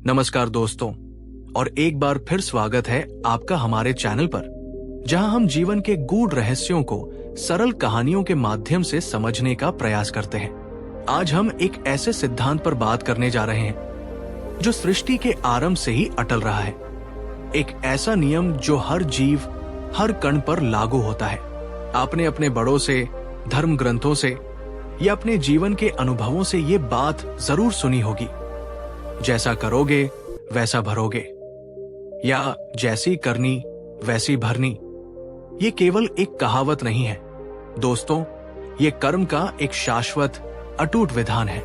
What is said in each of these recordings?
नमस्कार दोस्तों, और एक बार फिर स्वागत है आपका हमारे चैनल पर, जहां हम जीवन के गूढ़ रहस्यों को सरल कहानियों के माध्यम से समझने का प्रयास करते हैं। आज हम एक ऐसे सिद्धांत पर बात करने जा रहे हैं जो सृष्टि के आरंभ से ही अटल रहा है। एक ऐसा नियम जो हर जीव, हर कण पर लागू होता है। आपने अपने बड़ों से, धर्म ग्रंथों से या अपने जीवन के अनुभवों से ये बात जरूर सुनी होगी, जैसा करोगे वैसा भरोगे, या जैसी करनी वैसी भरनी। ये केवल एक कहावत नहीं है दोस्तों, ये कर्म का एक शाश्वत अटूट विधान है।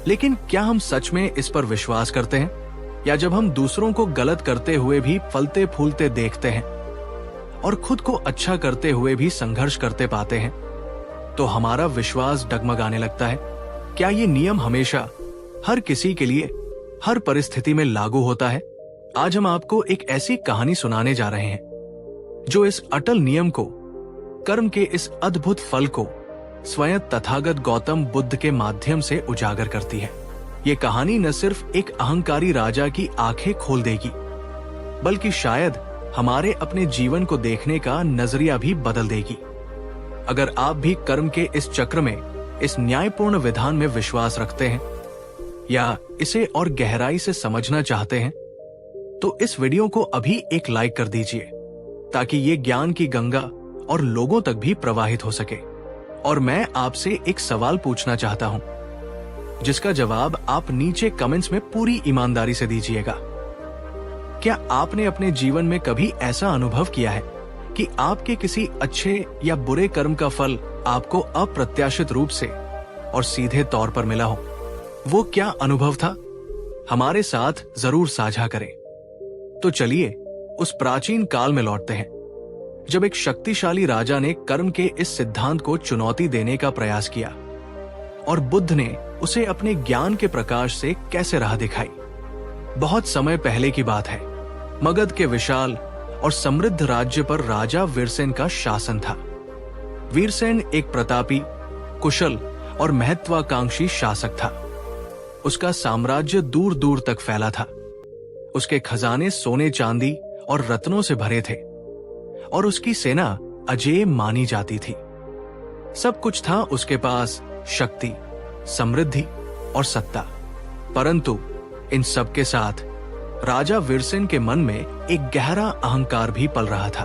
लेकिन क्या हम सच में इस पर विश्वास करते हैं, या जब हम दूसरों को गलत करते हुए भी फलते फूलते देखते हैं और खुद को अच्छा करते हुए भी संघर्ष करते पाते हैं, तो हमारा विश्वास डगमगाने लगता है? क्या ये नियम हमेशा हर किसी के लिए हर परिस्थिति में लागू होता है? आज हम आपको एक ऐसी कहानी सुनाने जा रहे हैं जो इस अटल नियम को, कर्म के इस अद्भुत फल को स्वयं तथागत गौतम बुद्ध के माध्यम से उजागर करती है। ये कहानी न सिर्फ एक अहंकारी राजा की आंखें खोल देगी, बल्कि शायद हमारे अपने जीवन को देखने का नजरिया भी बदल देगी। अगर आप भी कर्म के इस चक्र में, इस न्यायपूर्ण विधान में विश्वास रखते हैं या इसे और गहराई से समझना चाहते हैं, तो इस वीडियो को अभी एक लाइक कर दीजिए, ताकि ये ज्ञान की गंगा और लोगों तक भी प्रवाहित हो सके। और मैं आपसे एक सवाल पूछना चाहता हूं, जिसका जवाब आप नीचे कमेंट्स में पूरी ईमानदारी से दीजिएगा। क्या आपने अपने जीवन में कभी ऐसा अनुभव किया है कि आपके किसी अच्छे या बुरे कर्म का फल आपको अप्रत्याशित रूप से और सीधे तौर पर मिला हो? वो क्या अनुभव था? हमारे साथ जरूर साझा करें। तो चलिए उस प्राचीन काल में लौटते हैं, जब एक शक्तिशाली राजा ने कर्म के इस सिद्धांत को चुनौती देने का प्रयास किया और बुद्ध ने उसे अपने ज्ञान के प्रकाश से कैसे राह दिखाई। बहुत समय पहले की बात है। मगध के विशाल और समृद्ध राज्य पर राजा वीरसेन का शासन था। वीरसेन एक प्रतापी, कुशल और महत्वाकांक्षी शासक था। उसका साम्राज्य दूर दूर तक फैला था। उसके खजाने सोने चांदी और रत्नों से भरे थे और उसकी सेना अजेय मानी जाती थी। सब कुछ था उसके पास, शक्ति, समृद्धि और सत्ता। परंतु इन सब के साथ राजा वीरसेन के मन में एक गहरा अहंकार भी पल रहा था।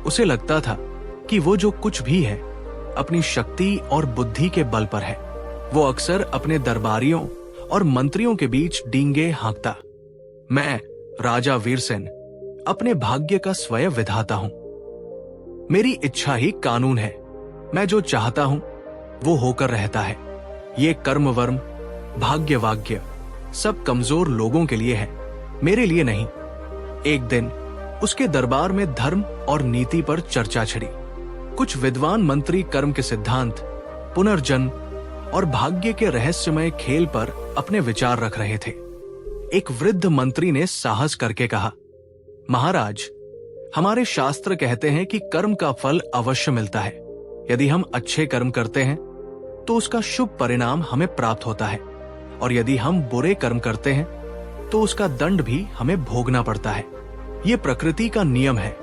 उसे लगता था कि वो जो कुछ भी है अपनी शक्ति और बुद्धि के बल पर है। वो अक्सर अपने दरबारियों और मंत्रियों के बीच डींगे हाँकता। मैं राजा वीरसेन अपने भाग्य का स्वयं विधाता हूं। मेरी इच्छा ही कानून है। मैं जो चाहता हूं वो होकर रहता है। ये कर्म वर्म, भाग्य वाग्य सब कमजोर लोगों के लिए है, मेरे लिए नहीं। एक दिन उसके दरबार में धर्म और नीति पर चर्चा छिड़ी। कुछ विद्वान मंत्री कर्म के सिद्धांत, पुनर्जन्म और भाग्य के रहस्यमय खेल पर अपने विचार रख रहे थे। एक वृद्ध मंत्री ने साहस करके कहा, महाराज, हमारे शास्त्र कहते हैं कि कर्म का फल अवश्य मिलता है। यदि हम अच्छे कर्म करते हैं तो उसका शुभ परिणाम हमें प्राप्त होता है, और यदि हम बुरे कर्म करते हैं तो उसका दंड भी हमें भोगना पड़ता है। ये प्रकृति का नियम है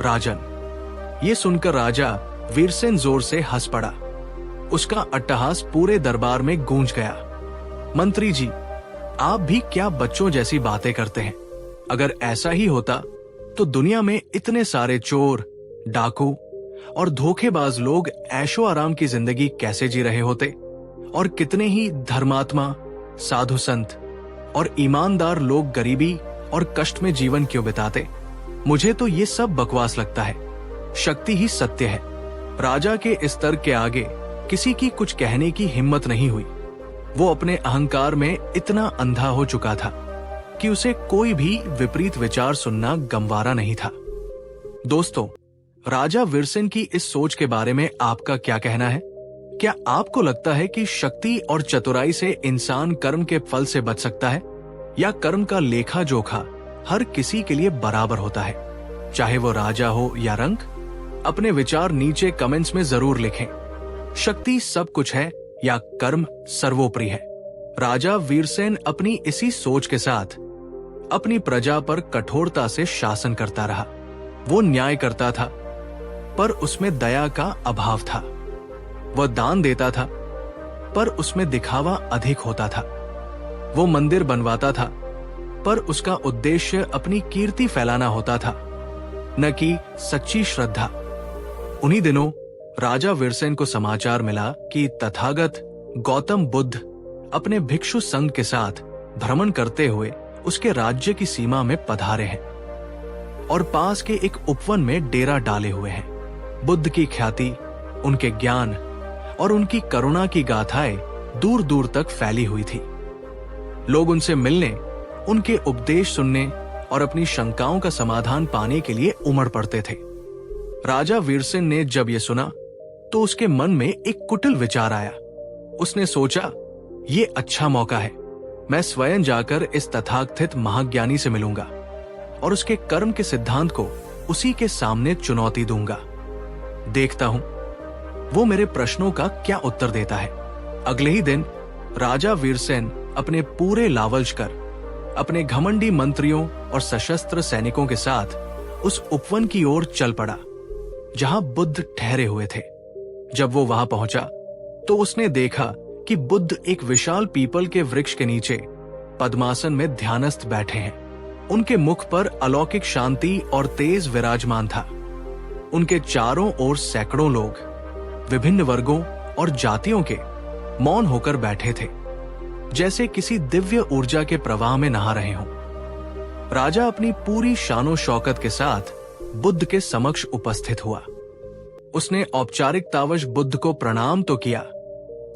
राजन। ये सुनकर राजा वीरसेन जोर से हंस पड़ा। उसका अट्टहास पूरे दरबार में गूंज गया। मंत्री जी, आप भी क्या बच्चों जैसी बातें करते हैं? अगर ऐसा ही होता तो दुनिया में इतने सारे चोर, डाकू और धोखेबाज लोग ऐशो आराम की जिंदगी कैसे जी रहे होते, और कितने ही धर्मात्मा, साधु संत और ईमानदार लोग गरीबी और कष्ट में जीवन क्यों बिताते? मुझे तो ये सब बकवास लगता है। शक्ति ही सत्य है। राजा के इस तर्क के आगे किसी की कुछ कहने की हिम्मत नहीं हुई। वो अपने अहंकार में इतना अंधा हो चुका था कि उसे कोई भी विपरीत विचार सुनना गंवारा नहीं था। दोस्तों, राजा वीरसेन की इस सोच के बारे में आपका क्या कहना है? क्या आपको लगता है कि शक्ति और चतुराई से इंसान कर्म के फल से बच सकता है, या कर्म का लेखा जोखा हर किसी के लिए बराबर होता है, चाहे वो राजा हो या रंक? अपने विचार नीचे कमेंट्स में जरूर लिखें। शक्ति सब कुछ है या कर्म सर्वोपरि है? राजा वीरसेन अपनी इसी सोच के साथ अपनी प्रजा पर कठोरता से शासन करता रहा। वो न्याय करता था, पर उसमें दया का अभाव था। वह दान देता था, पर उसमें दिखावा अधिक होता था। वो मंदिर बनवाता था, पर उसका उद्देश्य अपनी कीर्ति फैलाना होता था, न कि सच्ची श्रद्धा। उन्हीं दिनों राजा वीरसेन को समाचार मिला कि तथागत गौतम बुद्ध अपने भिक्षु संघ के साथ भ्रमण करते हुए उसके राज्य की सीमा में पधारे हैं और पास के एक उपवन में डेरा डाले हुए हैं। बुद्ध की ख्याति, उनके ज्ञान और उनकी करुणा की गाथाएं दूर दूर तक फैली हुई थी। लोग उनसे मिलने, उनके उपदेश सुनने और अपनी शंकाओं का समाधान पाने के लिए उमड़ पड़ते थे। राजा वीरसेन ने जब यह सुना तो उसके मन में एक कुटिल विचार आया। उसने सोचा, ये अच्छा मौका है, मैं स्वयं जाकर इस तथाकथित महाज्ञानी से मिलूंगा और उसके कर्म के सिद्धांत को उसी के सामने चुनौती दूंगा। देखता हूं वो मेरे प्रश्नों का क्या उत्तर देता है। अगले ही दिन राजा वीरसेन अपने पूरे लावल्ज कर अपने घमंडी मंत्रियों और सशस्त्र सैनिकों के साथ उस उपवन की ओर चल पड़ा जहां बुद्ध ठहरे हुए थे। जब वो वहां पहुंचा तो उसने देखा कि बुद्ध एक विशाल पीपल के वृक्ष के नीचे पद्मासन में ध्यानस्थ बैठे हैं। उनके मुख पर अलौकिक शांति और तेज विराजमान था। उनके चारों ओर सैकड़ों लोग विभिन्न वर्गों और जातियों के मौन होकर बैठे थे, जैसे किसी दिव्य ऊर्जा के प्रवाह में नहा रहे हों। राजा अपनी पूरी शानो शौकत के साथ बुद्ध के समक्ष उपस्थित हुआ। उसने औपचारिकतावश बुद्ध को प्रणाम तो किया,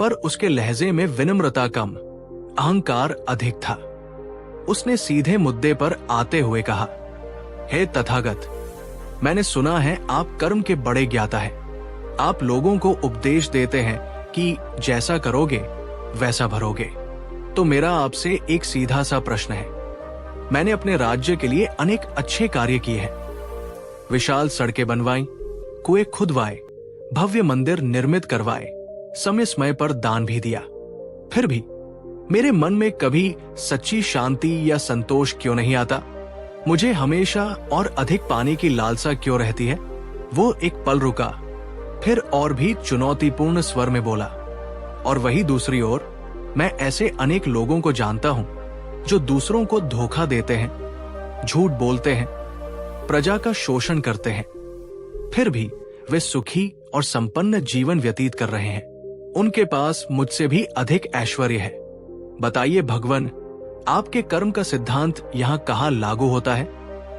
पर उसके लहजे में विनम्रता कम, अहंकार अधिक था। उसने सीधे मुद्दे पर आते हुए कहा, हे तथागत, मैंने सुना है आप कर्म के बड़े ज्ञाता हैं। आप लोगों को उपदेश देते हैं कि जैसा करोगे वैसा भरोगे। तो मेरा आपसे एक सीधा सा प्रश्न है। मैंने अपने राज्य के लिए अनेक अच्छे कार्य किए हैं, विशाल सड़कें बनवाई, कुएं खुदवाए, भव्य मंदिर निर्मित करवाए, समय समय पर दान भी दिया। फिर भी मेरे मन में कभी सच्ची शांति या संतोष क्यों नहीं आता? मुझे हमेशा और अधिक पाने की लालसा क्यों रहती है? वो एक पल रुका, फिर और भी चुनौतीपूर्ण स्वर में बोला, और वही दूसरी ओर मैं ऐसे अनेक लोगों को जानता हूं जो दूसरों को धोखा देते हैं, झूठ बोलते हैं, प्रजा का शोषण करते हैं, फिर भी वे सुखी और संपन्न जीवन व्यतीत कर रहे हैं। उनके पास मुझसे भी अधिक ऐश्वर्य है। बताइए भगवान, आपके कर्म का सिद्धांत यहाँ कहाँ लागू होता है?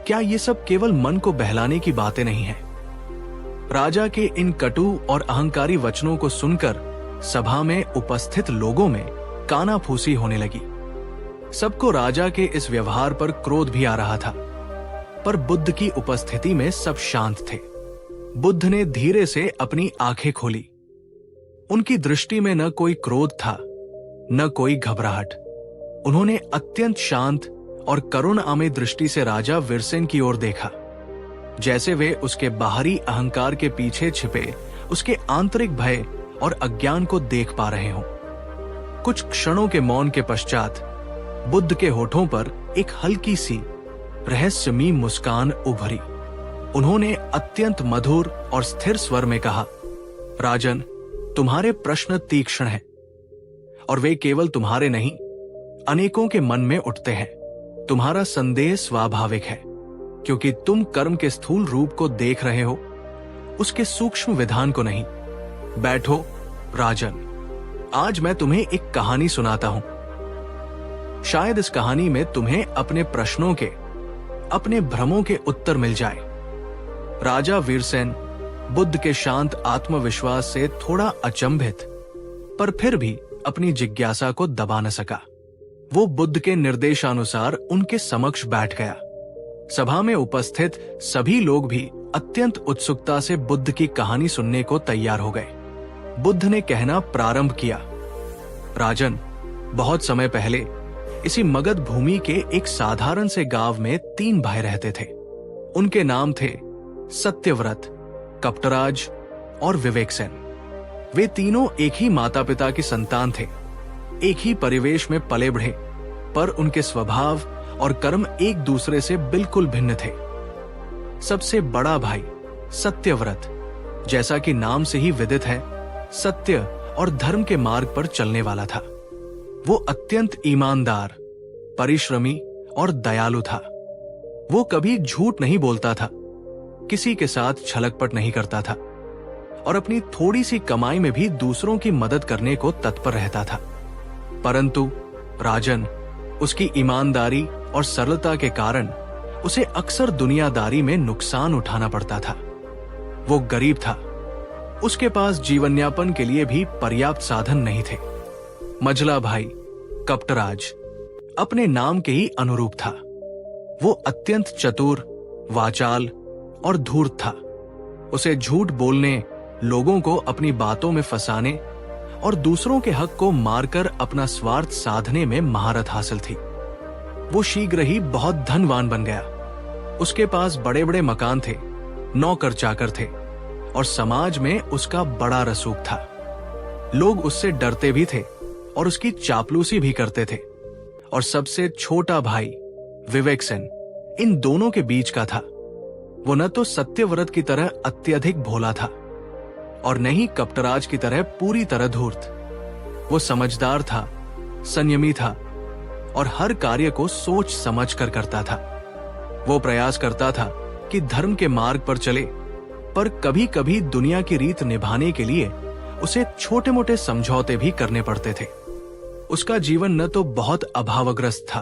क्या ये सब केवल मन को बहलाने की बातें नहीं है? राजा के इन कटु और अहंकारी वचनों को सुनकर सभा में उपस्थित लोगों में कानाफूसी होने लगी। सबको राजा के इस व्यवहार पर क्रोध भी आ रहा था, पर बुद्ध की उपस्थिति में सब शांत थे। बुद्ध ने धीरे से अपनी आंखें खोली। उनकी दृष्टि में न कोई क्रोध था, न कोई घबराहट। उन्होंने अत्यंत शांत और करुणामय दृष्टि से राजा वीरसेन की ओर देखा, जैसे वे उसके बाहरी अहंकार के पीछे छिपे उसके आंतरिक भय और अज्ञान को देख पा रहे हों। कुछ क्षणों के मौन के पश्चात बुद्ध के होठों पर एक हल्की सी रहस्यमयी मुस्कान उभरी। उन्होंने अत्यंत मधुर और स्थिर स्वर में कहा, राजन, तुम्हारे प्रश्न तीक्ष्ण हैं और वे केवल तुम्हारे नहीं, अनेकों के मन में उठते हैं। तुम्हारा संदेह स्वाभाविक है, क्योंकि तुम कर्म के स्थूल रूप को देख रहे हो, उसके सूक्ष्म विधान को नहीं। बैठो राजन, आज मैं तुम्हें एक कहानी सुनाता हूं। शायद इस कहानी में तुम्हें अपने प्रश्नों के, अपने भ्रमों के उत्तर मिल जाए। राजा वीरसेन बुद्ध के शांत आत्मविश्वास से थोड़ा अचंभित, पर फिर भी अपनी जिज्ञासा को दबा न सका। वो बुद्ध के निर्देशानुसार उनके समक्ष बैठ गया। सभा में उपस्थित सभी लोग भी अत्यंत उत्सुकता से बुद्ध की कहानी सुनने को तैयार हो गए। बुद्ध ने कहना प्रारंभ किया, राजन, बहुत समय पहले इसी मगध भूमि के एक साधारण से गांव में 3 भाई रहते थे। उनके नाम थे सत्यव्रत, कपटराज और विवेकसेन। वे तीनों एक ही माता पिता की संतान थे, एक ही परिवेश में पले बढ़े, पर उनके स्वभाव और कर्म एक दूसरे से बिल्कुल भिन्न थे। सबसे बड़ा भाई सत्यव्रत, जैसा कि नाम से ही विदित है, सत्य और धर्म के मार्ग पर चलने वाला था। वो अत्यंत ईमानदार, परिश्रमी और दयालु था। वो कभी झूठ नहीं बोलता था, किसी के साथ छलकपट नहीं करता था और अपनी थोड़ी सी कमाई में भी दूसरों की मदद करने को तत्पर रहता था। परंतु राजन, उसकी ईमानदारी और सरलता के कारण उसे अक्सर दुनियादारी में नुकसान उठाना पड़ता था। वो गरीब था, उसके पास जीवन यापन के लिए भी पर्याप्त साधन नहीं थे। मझला भाई कपटराज अपने नाम के ही अनुरूप था। वो अत्यंत चतुर, वाचाल और धूर्त था। उसे झूठ बोलने, लोगों को अपनी बातों में फंसाने और दूसरों के हक को मारकर अपना स्वार्थ साधने में महारत हासिल थी। वो शीघ्र ही बहुत धनवान बन गया। उसके पास बड़े बड़े मकान थे, नौकर चाकर थे और समाज में उसका बड़ा रसूख था। लोग उससे डरते भी थे और उसकी चापलूसी भी करते थे। और सबसे छोटा भाई विवेकसेन इन दोनों के बीच का था। वो न तो सत्यव्रत की तरह अत्यधिक भोला था और न ही कपटराज की तरह पूरी तरह धूर्त। वो समझदार था, संयमी था और हर कार्य को सोच समझ कर करता था। वो प्रयास करता था कि धर्म के मार्ग पर चले, पर कभी कभी दुनिया की रीत निभाने के लिए उसे छोटे मोटे समझौते भी करने पड़ते थे। उसका जीवन न तो बहुत अभावग्रस्त था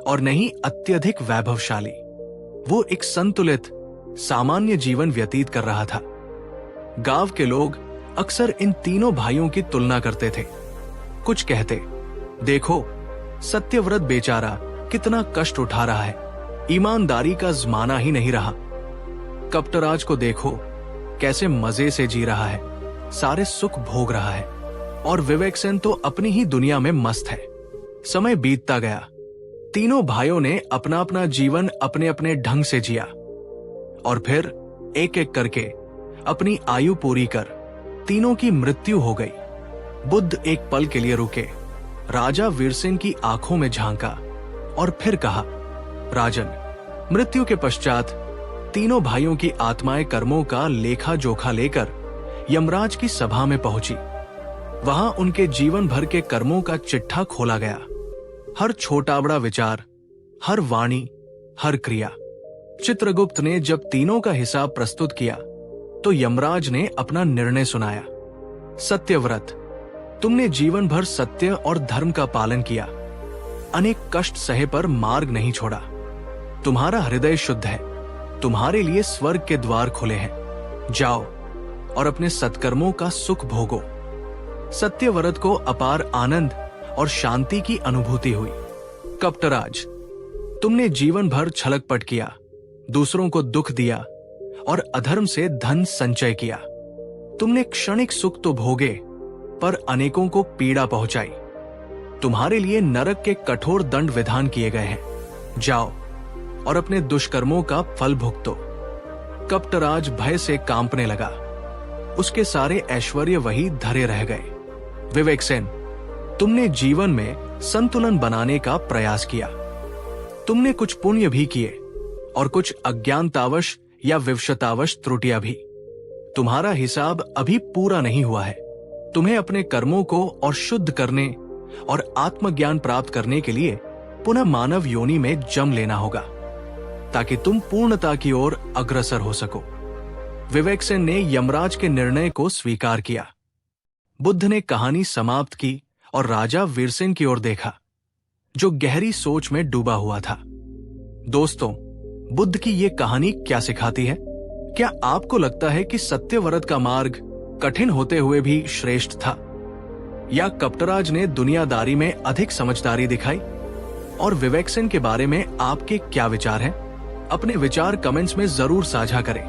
और न ही अत्यधिक वैभवशाली। वो एक संतुलित, सामान्य जीवन व्यतीत कर रहा था। गांव के लोग अक्सर इन तीनों भाइयों की तुलना करते थे। कुछ कहते, देखो सत्यव्रत बेचारा कितना कष्ट उठा रहा है, ईमानदारी का जमाना ही नहीं रहा। कपटराज को देखो कैसे मजे से जी रहा है, सारे सुख भोग रहा है। और विवेकसेन तो अपनी ही दुनिया में मस्त है। समय बीतता गया। तीनों भाइयों ने अपना अपना जीवन अपने अपने ढंग से जिया और फिर एक एक करके अपनी आयु पूरी कर तीनों की मृत्यु हो गई। बुद्ध एक पल के लिए रुके, राजा वीरसेन की आंखों में झांका और फिर कहा, राजन, मृत्यु के पश्चात तीनों भाइयों की आत्माएं कर्मों का लेखा जोखा लेकर यमराज की सभा में पहुंची। वहां उनके जीवन भर के कर्मों का चिट्ठा खोला गया। हर छोटा बड़ा विचार, हर वाणी, हर क्रिया। चित्रगुप्त ने जब तीनों का हिसाब प्रस्तुत किया तो यमराज ने अपना निर्णय सुनाया। सत्यव्रत, तुमने जीवन भर सत्य और धर्म का पालन किया, अनेक कष्ट सहे पर मार्ग नहीं छोड़ा। तुम्हारा हृदय शुद्ध है, तुम्हारे लिए स्वर्ग के द्वार खुले हैं। जाओ और अपने सत्कर्मों का सुख भोगो। सत्यव्रत को अपार आनंद और शांति की अनुभूति हुई। कपटराज, तुमने जीवन भर छलकपट किया, दूसरों को दुख दिया और अधर्म से धन संचय किया। तुमने क्षणिक सुख तो भोगे पर अनेकों को पीड़ा पहुंचाई। तुम्हारे लिए नरक के कठोर दंड विधान किए गए हैं। जाओ और अपने दुष्कर्मों का फल भुगतो। कपटराज भय से कांपने लगा। उसके सारे ऐश्वर्य वही धरे रह गए। विवेकसेन, तुमने जीवन में संतुलन बनाने का प्रयास किया। तुमने कुछ पुण्य भी किए और कुछ अज्ञानतावश या विवशतावश त्रुटियां भी। तुम्हारा हिसाब अभी पूरा नहीं हुआ है। तुम्हें अपने कर्मों को और शुद्ध करने और आत्मज्ञान प्राप्त करने के लिए पुनः मानव योनि में जन्म लेना होगा ताकि तुम पूर्णता की ओर अग्रसर हो सको। विवेकसेन ने यमराज के निर्णय को स्वीकार किया। बुद्ध ने कहानी समाप्त की और राजा वीरसेन की ओर देखा, जो गहरी सोच में डूबा हुआ था। दोस्तों, बुद्ध की ये कहानी क्या सिखाती है? क्या आपको लगता है कि सत्यव्रत का मार्ग कठिन होते हुए भी श्रेष्ठ था, या कपटराज ने दुनियादारी में अधिक समझदारी दिखाई? और विवेकसेन के बारे में आपके क्या विचार हैं? अपने विचार कमेंट्स में जरूर साझा करें।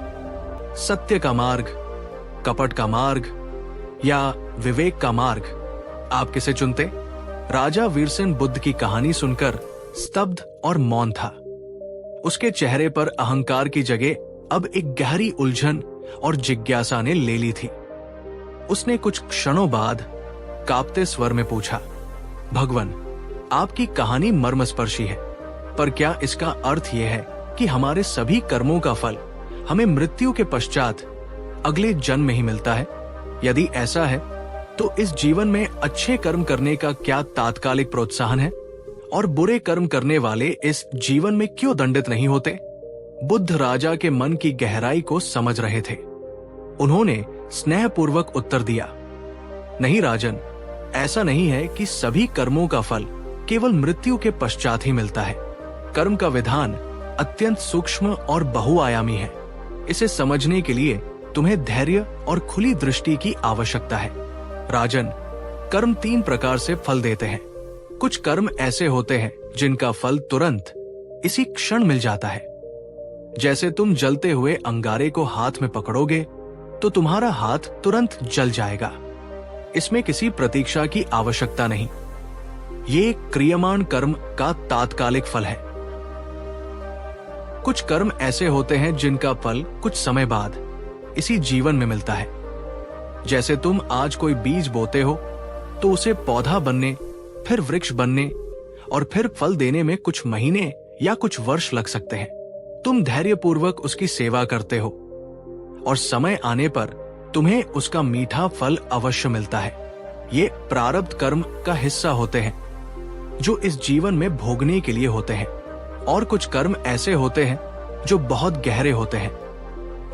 सत्य का मार्ग, कपट का मार्ग या विवेक का मार्ग, आप किसे चुनते? राजा वीरसेन बुद्ध की कहानी सुनकर स्तब्ध और मौन था। उसके चेहरे पर अहंकार की जगह अब एक गहरी उलझन और जिज्ञासा ने ले ली थी। उसने कुछ क्षणों बाद कांपते स्वर में पूछा, भगवान, आपकी कहानी मर्मस्पर्शी है, पर क्या इसका अर्थ यह है कि हमारे सभी कर्मों का फल हमें मृत्यु के पश्चात अगले जन्म में ही मिलता है? यदि ऐसा है तो इस जीवन में अच्छे कर्म करने का क्या तात्कालिक प्रोत्साहन है और बुरे कर्म करने वाले इस जीवन में क्यों दंडित नहीं होते? बुद्ध राजा के मन की गहराई को समझ रहे थे। उन्होंने स्नेहपूर्वक उत्तर दिया, नहीं राजन, ऐसा नहीं है कि सभी कर्मों का फल केवल मृत्यु के पश्चात ही मिलता है। कर्म का विधान अत्यंत सूक्ष्म और बहुआयामी है। इसे समझने के लिए तुम्हें धैर्य और खुली दृष्टि की आवश्यकता है। राजन, कर्म 3 प्रकार से फल देते हैं। कुछ कर्म ऐसे होते हैं जिनका फल तुरंत इसी क्षण मिल जाता है। जैसे तुम जलते हुए अंगारे को हाथ में पकड़ोगे तो तुम्हारा हाथ तुरंत जल जाएगा। इसमें किसी प्रतीक्षा की आवश्यकता नहीं। ये क्रियमाण कर्म का तात्कालिक फल है। कुछ कर्म ऐसे होते हैं जिनका फल कुछ समय बाद इसी जीवन में मिलता है। जैसे तुम आज कोई बीज बोते हो तो उसे पौधा बनने, फिर वृक्ष बनने और फिर फल देने में कुछ महीने या कुछ वर्ष लग सकते हैं। तुम धैर्यपूर्वक उसकी सेवा करते हो और समय आने पर तुम्हें उसका मीठा फल अवश्य मिलता है। ये प्रारब्ध कर्म का हिस्सा होते हैं जो इस जीवन में भोगने के लिए होते हैं। और कुछ कर्म ऐसे होते हैं जो बहुत गहरे होते हैं,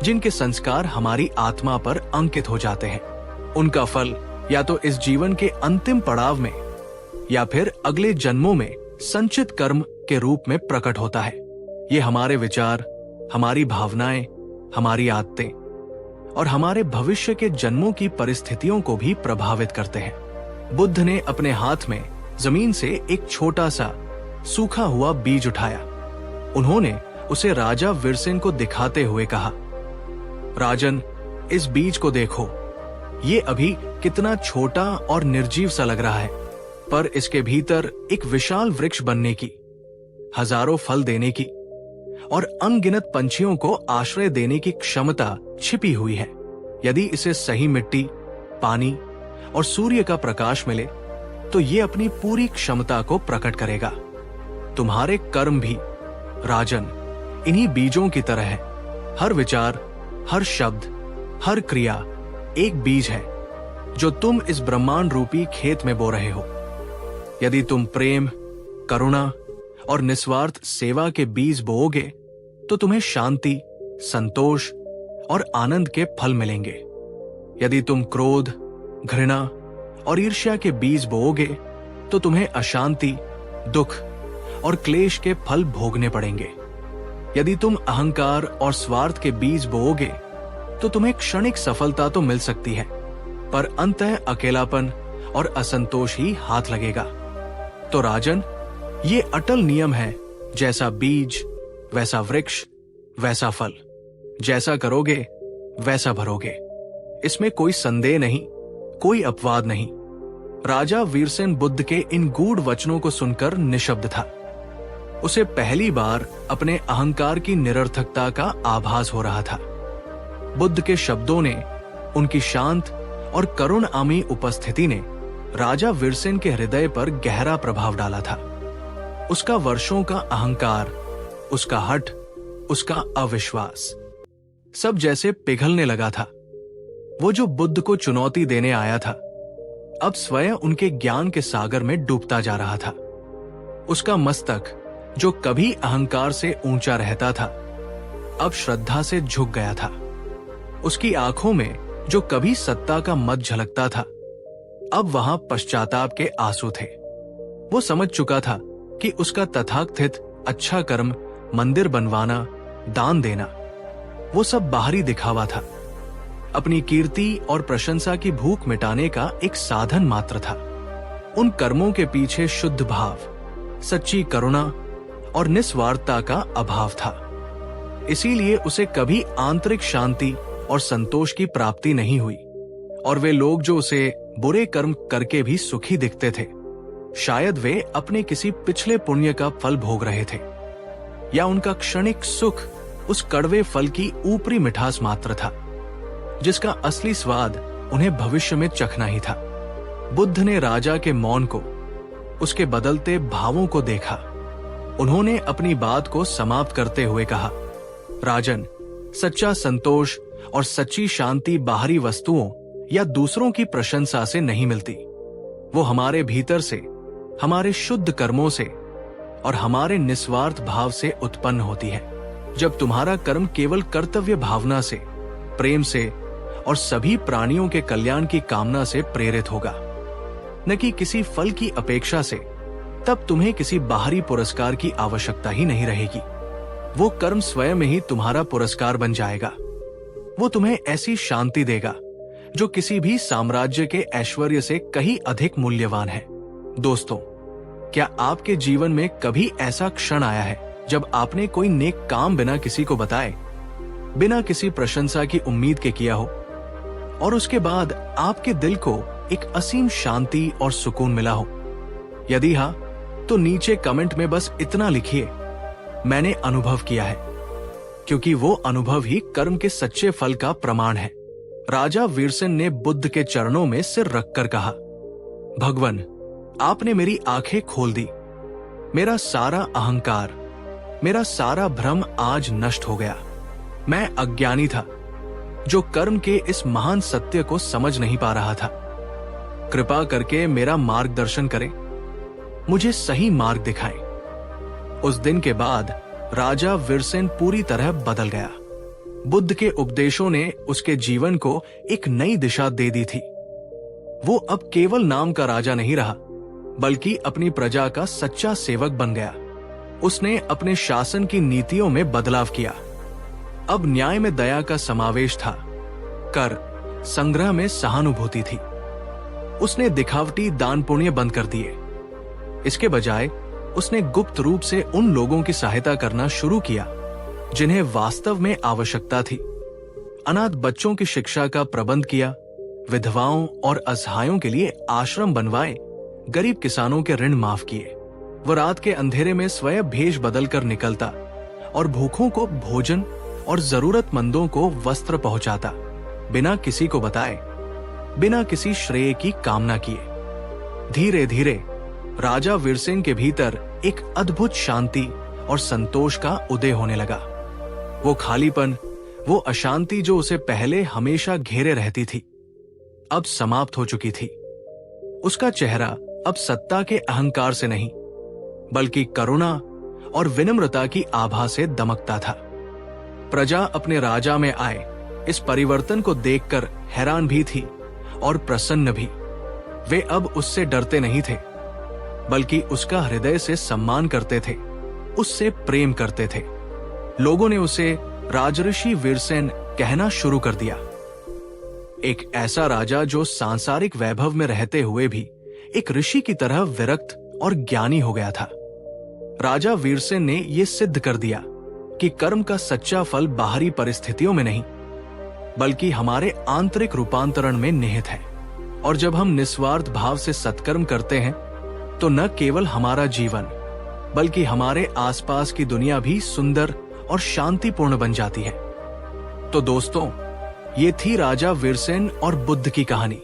जिनके संस्कार हमारी आत्मा पर अंकित हो जाते हैं। उनका फल या तो इस जीवन के अंतिम पड़ाव में या फिर अगले जन्मों में संचित कर्म के रूप में प्रकट होता है। ये हमारे विचार, हमारी भावनाएं, हमारी आदतें और हमारे भविष्य के जन्मों की परिस्थितियों को भी प्रभावित करते हैं। बुद्ध ने अपने हाथ में जमीन से एक छोटा सा सूखा हुआ बीज उठाया। उन्होंने उसे राजा वीरसेन को दिखाते हुए कहा, राजन, इस बीज को देखो। ये अभी कितना छोटा और निर्जीव सा लग रहा है, पर इसके भीतर एक विशाल वृक्ष बनने की, हजारों फल देने की और अनगिनत पंछियों को आश्रय देने की क्षमता छिपी हुई है। यदि इसे सही मिट्टी, पानी और सूर्य का प्रकाश मिले तो ये अपनी पूरी क्षमता को प्रकट करेगा। तुम्हारे कर्म भी राजन इन्हीं बीजों की तरह है। हर विचार, हर शब्द, हर क्रिया एक बीज है जो तुम इस ब्रह्मांड रूपी खेत में बो रहे हो। यदि तुम प्रेम, करुणा और निस्वार्थ सेवा के बीज बोओगे तो तुम्हें शांति, संतोष और आनंद के फल मिलेंगे। यदि तुम क्रोध, घृणा और ईर्ष्या के बीज बोओगे तो तुम्हें अशांति, दुख और क्लेश के फल भोगने पड़ेंगे। यदि तुम अहंकार और स्वार्थ के बीज बोओगे तो तुम्हें क्षणिक सफलता तो मिल सकती है, पर अंततः अकेलापन और असंतोष ही हाथ लगेगा। तो राजन, ये अटल नियम है, जैसा बीज वैसा वृक्ष वैसा फल। जैसा करोगे वैसा भरोगे। इसमें कोई संदेह नहीं, कोई अपवाद नहीं। राजा वीरसेन बुद्ध के इन गूढ़ वचनों को सुनकर निशब्द था। उसे पहली बार अपने अहंकार की निरर्थकता का आभास हो रहा था। बुद्ध के शब्दों ने, उनकी शांत और करुणामयी उपस्थिति ने राजा वीरसेन के हृदय पर गहरा प्रभाव डाला था। उसका वर्षों का अहंकार, उसका हठ, उसका अविश्वास सब जैसे पिघलने लगा था। वो जो बुद्ध को चुनौती देने आया था, अब स्वयं उनके ज्ञान के सागर में डूबता जा रहा था। उसका मस्तक, जो कभी अहंकार से ऊंचा रहता था, अब श्रद्धा से झुक गया था। उसकी आंखों में जो कभी सत्ता का मद झलकता था, अब वहां पश्चाताप के आंसू थे। वो समझ चुका था कि उसका तथाकथित अच्छा कर्म, मंदिर बनवाना, दान देना, वो सब बाहरी दिखावा था, अपनी कीर्ति और प्रशंसा की भूख मिटाने का एक साधन मात्र था। उन कर्मों के पीछे शुद्ध भाव, सच्ची करुणा और निस्वार्थता का अभाव था। इसीलिए उसे कभी आंतरिक शांति और संतोष की प्राप्ति नहीं हुई। और वे लोग जो उसे बुरे कर्म करके भी सुखी दिखते थे, शायद वे अपने किसी पिछले पुण्य का फल भोग रहे थे, या उनका क्षणिक सुख उस कड़वे फल की ऊपरी मिठास मात्र था, जिसका असली स्वाद उन्हें भविष्य में चखना ही था। बुद्ध ने राजा के मौन को, उसके बदलते भावों को देखा उन्होंने अपनी बात को समाप्त करते हुए कहा, राजन, सच्चा संतोष और सच्ची शांति बाहरी वस्तुओं या दूसरों की प्रशंसा से नहीं मिलती। वो हमारे भीतर से, हमारे शुद्ध कर्मों से और हमारे निस्वार्थ भाव से उत्पन्न होती है। जब तुम्हारा कर्म केवल कर्तव्य भावना से, प्रेम से और सभी प्राणियों के कल्याण की कामना से प्रेरित होगा, न कि किसी फल की अपेक्षा से, तब तुम्हें किसी बाहरी पुरस्कार की आवश्यकता ही नहीं रहेगी। वो कर्म स्वयं ही तुम्हारा पुरस्कार बन जाएगा। वो तुम्हें ऐसी शांति देगा जो किसी भी साम्राज्य के ऐश्वर्य से कहीं अधिक मूल्यवान है। दोस्तों, क्या आपके जीवन में कभी ऐसा क्षण आया है जब आपने कोई नेक काम बिना किसी को बताए, बिना किसी प्रशंसा की उम्मीद के किया हो, और उसके बाद आपके दिल को एक असीम शांति और सुकून मिला हो? यदि हाँ, तो नीचे कमेंट में बस इतना लिखिए, मैंने अनुभव किया है, क्योंकि वो अनुभव ही कर्म के सच्चे फल का प्रमाण है। राजा वीरसेन ने बुद्ध के चरणों में सिर रखकर कहा, भगवान, आपने मेरी आंखें खोल दी। मेरा सारा अहंकार, मेरा सारा भ्रम आज नष्ट हो गया। मैं अज्ञानी था जो कर्म के इस महान सत्य को समझ नहीं पा रहा था। कृपा करके मेरा मार्गदर्शन करें, मुझे सही मार्ग दिखाएं। उस दिन के बाद राजा वीरसेन पूरी तरह बदल गया। बुद्ध के उपदेशों ने उसके जीवन को एक नई दिशा दे दी थी। वो अब केवल नाम का राजा नहीं रहा, बल्कि अपनी प्रजा का सच्चा सेवक बन गया। उसने अपने शासन की नीतियों में बदलाव किया। अब न्याय में दया का समावेश था, कर संग्रह में सहानुभूति थी। उसने दिखावटी दान पुण्य बंद कर दिए। इसके बजाय उसने गुप्त रूप से उन लोगों की सहायता करना शुरू किया जिन्हें वास्तव में आवश्यकता थी। अनाथ बच्चों की शिक्षा का प्रबंध किया, विधवाओं और असहायों के लिए आश्रम बनवाए, गरीब किसानों के ऋण माफ किए। वह रात के अंधेरे में स्वयं भेष बदलकर निकलता और भूखों को भोजन और जरूरतमंदों को वस्त्र पहुंचाता, बिना किसी को बताए, बिना किसी श्रेय की कामना किए। धीरे धीरे राजा वीरसेन के भीतर एक अद्भुत शांति और संतोष का उदय होने लगा। वो खालीपन, वो अशांति जो उसे पहले हमेशा घेरे रहती थी, अब समाप्त हो चुकी थी। उसका चेहरा अब सत्ता के अहंकार से नहीं, बल्कि करुणा और विनम्रता की आभा से दमकता था। प्रजा अपने राजा में आए इस परिवर्तन को देखकर हैरान भी थी और प्रसन्न भी। वे अब उससे डरते नहीं थे, बल्कि उसका हृदय से सम्मान करते थे, उससे प्रेम करते थे। लोगों ने उसे राजऋषि वीरसेन कहना शुरू कर दिया। एक ऐसा राजा जो सांसारिक वैभव में रहते हुए भी एक ऋषि की तरह विरक्त और ज्ञानी हो गया था। राजा वीरसेन ने यह सिद्ध कर दिया कि कर्म का सच्चा फल बाहरी परिस्थितियों में नहीं, बल्कि हमारे आंतरिक रूपांतरण में निहित है। और जब हम निस्वार्थ भाव से सत्कर्म करते हैं, तो न केवल हमारा जीवन, बल्कि हमारे आसपास की दुनिया भी सुंदर और शांतिपूर्ण बन जाती है। तो दोस्तों, ये थी राजा वीरसेन और बुद्ध की कहानी।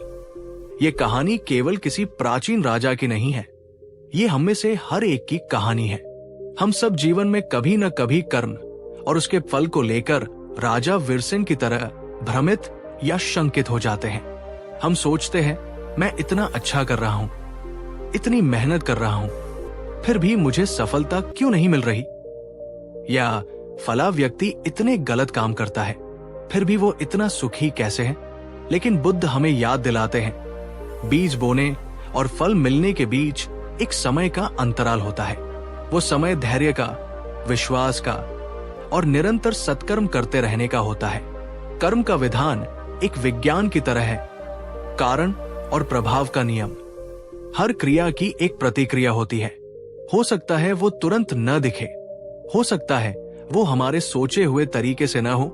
ये कहानी केवल किसी प्राचीन राजा की नहीं है, ये हम में से हर एक की कहानी है। हम सब जीवन में कभी न कभी कर्म और उसके फल को लेकर राजा वीरसेन की तरह भ्रमित या शंकित हो जाते हैं। हम सोचते हैं, मैं इतना अच्छा कर रहा हूं, इतनी मेहनत कर रहा हूं, फिर भी मुझे सफलता क्यों नहीं मिल रही? या फला व्यक्ति इतने गलत काम करता है, फिर भी वो इतना सुखी कैसे है? लेकिन बुद्ध हमें याद दिलाते हैं, बीज बोने और फल मिलने के बीच एक समय का अंतराल होता है। वो समय धैर्य का, विश्वास का और निरंतर सत्कर्म करते रहने का होता है। कर्म का विधान एक विज्ञान की तरह है, कारण और प्रभाव का नियम। हर क्रिया की एक प्रतिक्रिया होती है। हो सकता है वो तुरंत न दिखे, हो सकता है वो हमारे सोचे हुए तरीके से न हो,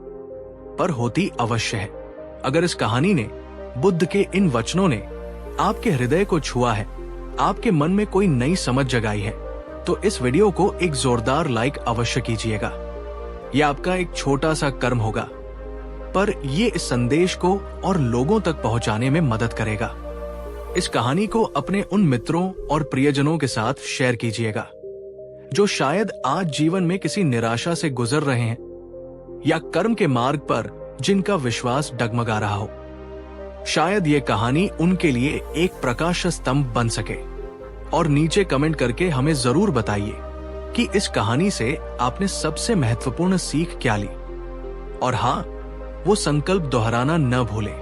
पर होती अवश्य है। अगर इस कहानी ने, बुद्ध के इन वचनों ने आपके हृदय को छुआ है, आपके मन में कोई नई समझ जगाई है, तो इस वीडियो को एक जोरदार लाइक अवश्य कीजिएगा। यह आपका एक छोटा सा कर्म होगा, पर यह इस संदेश को और लोगों तक पहुंचाने में मदद करेगा। इस कहानी को अपने उन मित्रों और प्रियजनों के साथ शेयर कीजिएगा जो शायद आज जीवन में किसी निराशा से गुजर रहे हैं या कर्म के मार्ग पर जिनका विश्वास डगमगा रहा हो। शायद ये कहानी उनके लिए एक प्रकाश स्तंभ बन सके। और नीचे कमेंट करके हमें जरूर बताइए कि इस कहानी से आपने सबसे महत्वपूर्ण सीख क्या ली। और हाँ, वो संकल्प दोहराना न भूले,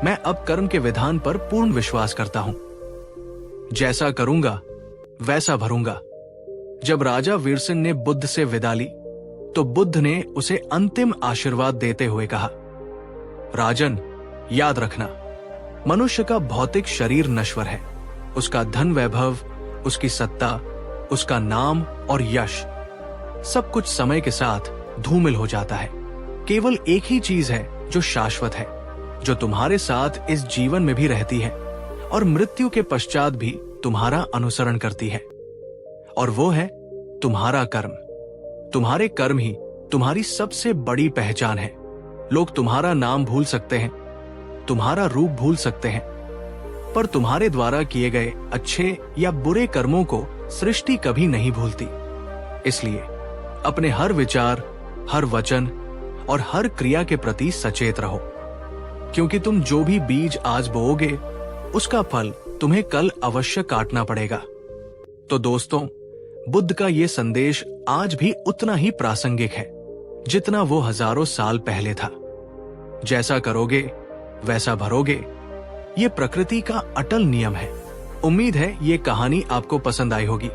मैं अब कर्म के विधान पर पूर्ण विश्वास करता हूं। जैसा करूंगा वैसा भरूंगा। जब राजा वीरसेन ने बुद्ध से विदा ली तो बुद्ध ने उसे अंतिम आशीर्वाद देते हुए कहा, राजन, याद रखना, मनुष्य का भौतिक शरीर नश्वर है, उसका धन वैभव, उसकी सत्ता, उसका नाम और यश सब कुछ समय के साथ धूमिल हो जाता है। केवल एक ही चीज है जो शाश्वत है, जो तुम्हारे साथ इस जीवन में भी रहती है और मृत्यु के पश्चात भी तुम्हारा अनुसरण करती है, और वो है तुम्हारा कर्म। तुम्हारे कर्म ही तुम्हारी सबसे बड़ी पहचान है। लोग तुम्हारा नाम भूल सकते हैं, तुम्हारा रूप भूल सकते हैं, पर तुम्हारे द्वारा किए गए अच्छे या बुरे कर्मों को सृष्टि कभी नहीं भूलती। इसलिए अपने हर विचार, हर वचन और हर क्रिया के प्रति सचेत रहो, क्योंकि तुम जो भी बीज आज बोओगे उसका फल तुम्हें कल अवश्य काटना पड़ेगा। तो दोस्तों, बुद्ध का ये संदेश आज भी उतना ही प्रासंगिक है जितना वो हजारों साल पहले था। जैसा करोगे वैसा भरोगे, ये प्रकृति का अटल नियम है। उम्मीद है ये कहानी आपको पसंद आई होगी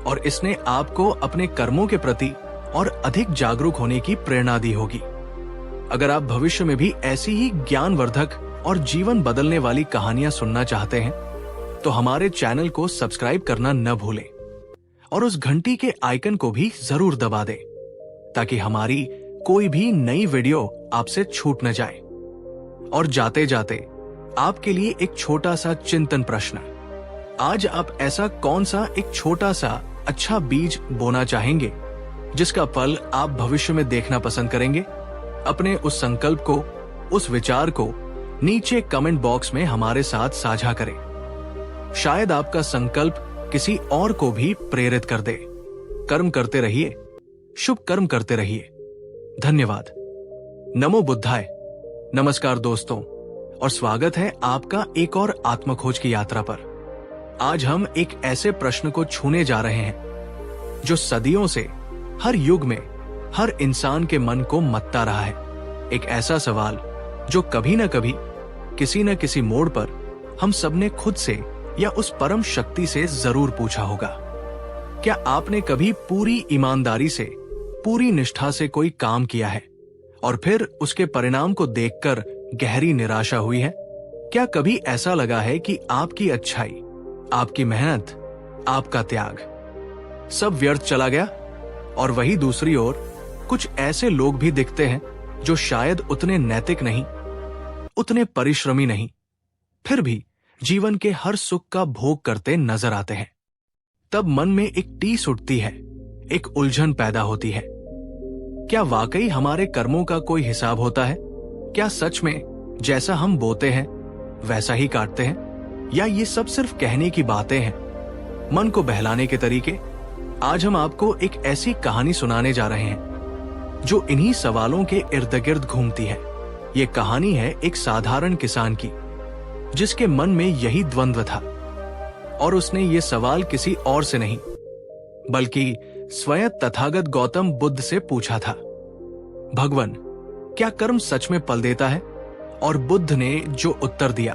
और इसने आपको अपने कर्मों के प्रति और अधिक जागरूक होने की प्रेरणा दी होगी। अगर आप भविष्य में भी ऐसी ही ज्ञानवर्धक और जीवन बदलने वाली कहानियां सुनना चाहते हैं तो हमारे चैनल को सब्सक्राइब करना न भूलें और उस घंटी के आइकन को भी जरूर दबा दें ताकि हमारी कोई भी नई वीडियो आपसे छूट न जाए। और जाते जाते आपके लिए एक छोटा सा चिंतन प्रश्न, आज आप ऐसा कौन सा एक छोटा सा अच्छा बीज बोना चाहेंगे जिसका फल आप भविष्य में देखना पसंद करेंगे? अपने उस संकल्प को, उस विचार को नीचे कमेंट बॉक्स में हमारे साथ साझा करें। शायद आपका संकल्प किसी और को भी प्रेरित कर दे। कर्म करते रहिए, शुभ कर्म करते रहिए। धन्यवाद। नमो बुद्धाय। नमस्कार दोस्तों, और स्वागत है आपका एक और आत्मखोज की यात्रा पर। आज हम एक ऐसे प्रश्न को छूने जा रहे हैं जो सदियों से हर युग में हर इंसान के मन को मत्ता रहा है। एक ऐसा सवाल जो कभी न कभी किसी न किसी मोड़ पर हम सबने खुद से या उस परम शक्ति से जरूर पूछा होगा। क्या आपने कभी पूरी ईमानदारी से, पूरी निष्ठा से कोई काम किया है और फिर उसके परिणाम को देखकर गहरी निराशा हुई है? क्या कभी ऐसा लगा है कि आपकी अच्छाई, आपकी मेहनत, आपका त्याग सब व्यर्थ चला गया? और वही दूसरी ओर कुछ ऐसे लोग भी दिखते हैं जो शायद उतने नैतिक नहीं, उतने परिश्रमी नहीं, फिर भी जीवन के हर सुख का भोग करते नजर आते हैं। तब मन में एक टीस उठती है, एक उलझन पैदा होती है। क्या वाकई हमारे कर्मों का कोई हिसाब होता है? क्या सच में जैसा हम बोते हैं वैसा ही काटते हैं, या ये सब सिर्फ कहने की बातें हैं, मन को बहलाने के तरीके? आज हम आपको एक ऐसी कहानी सुनाने जा रहे हैं जो इन्हीं सवालों के इर्द गिर्द घूमती है। ये कहानी है एक साधारण किसान की जिसके मन में यही द्वंद्व था, और उसने ये सवाल किसी और से नहीं बल्कि स्वयं तथागत गौतम बुद्ध से पूछा था, भगवान, क्या कर्म सच में पल देता है? और बुद्ध ने जो उत्तर दिया,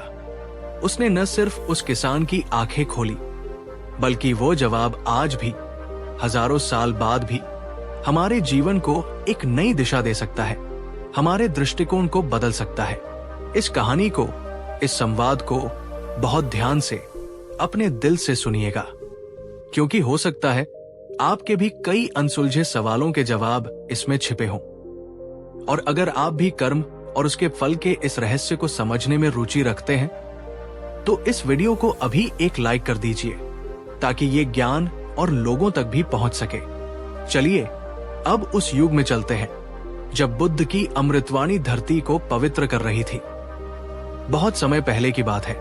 उसने न सिर्फ उस किसान की आंखें खोली, बल्कि वो जवाब आज भी, हजारों साल बाद भी हमारे जीवन को एक नई दिशा दे सकता है, हमारे दृष्टिकोण को बदल सकता है। इस कहानी को, इस संवाद को बहुत ध्यान से अपने दिल से सुनिएगा, क्योंकि हो सकता है आपके भी कई अनसुलझे सवालों के जवाब इसमें छिपे हों। और अगर आप भी कर्म और उसके फल के इस रहस्य को समझने में रुचि रखते हैं तो इस वीडियो को अभी एक लाइक कर दीजिए ताकि ये ज्ञान और लोगों तक भी पहुंच सके। चलिए अब उस युग में चलते हैं जब बुद्ध की अमृतवाणी धरती को पवित्र कर रही थी। बहुत समय पहले की बात है,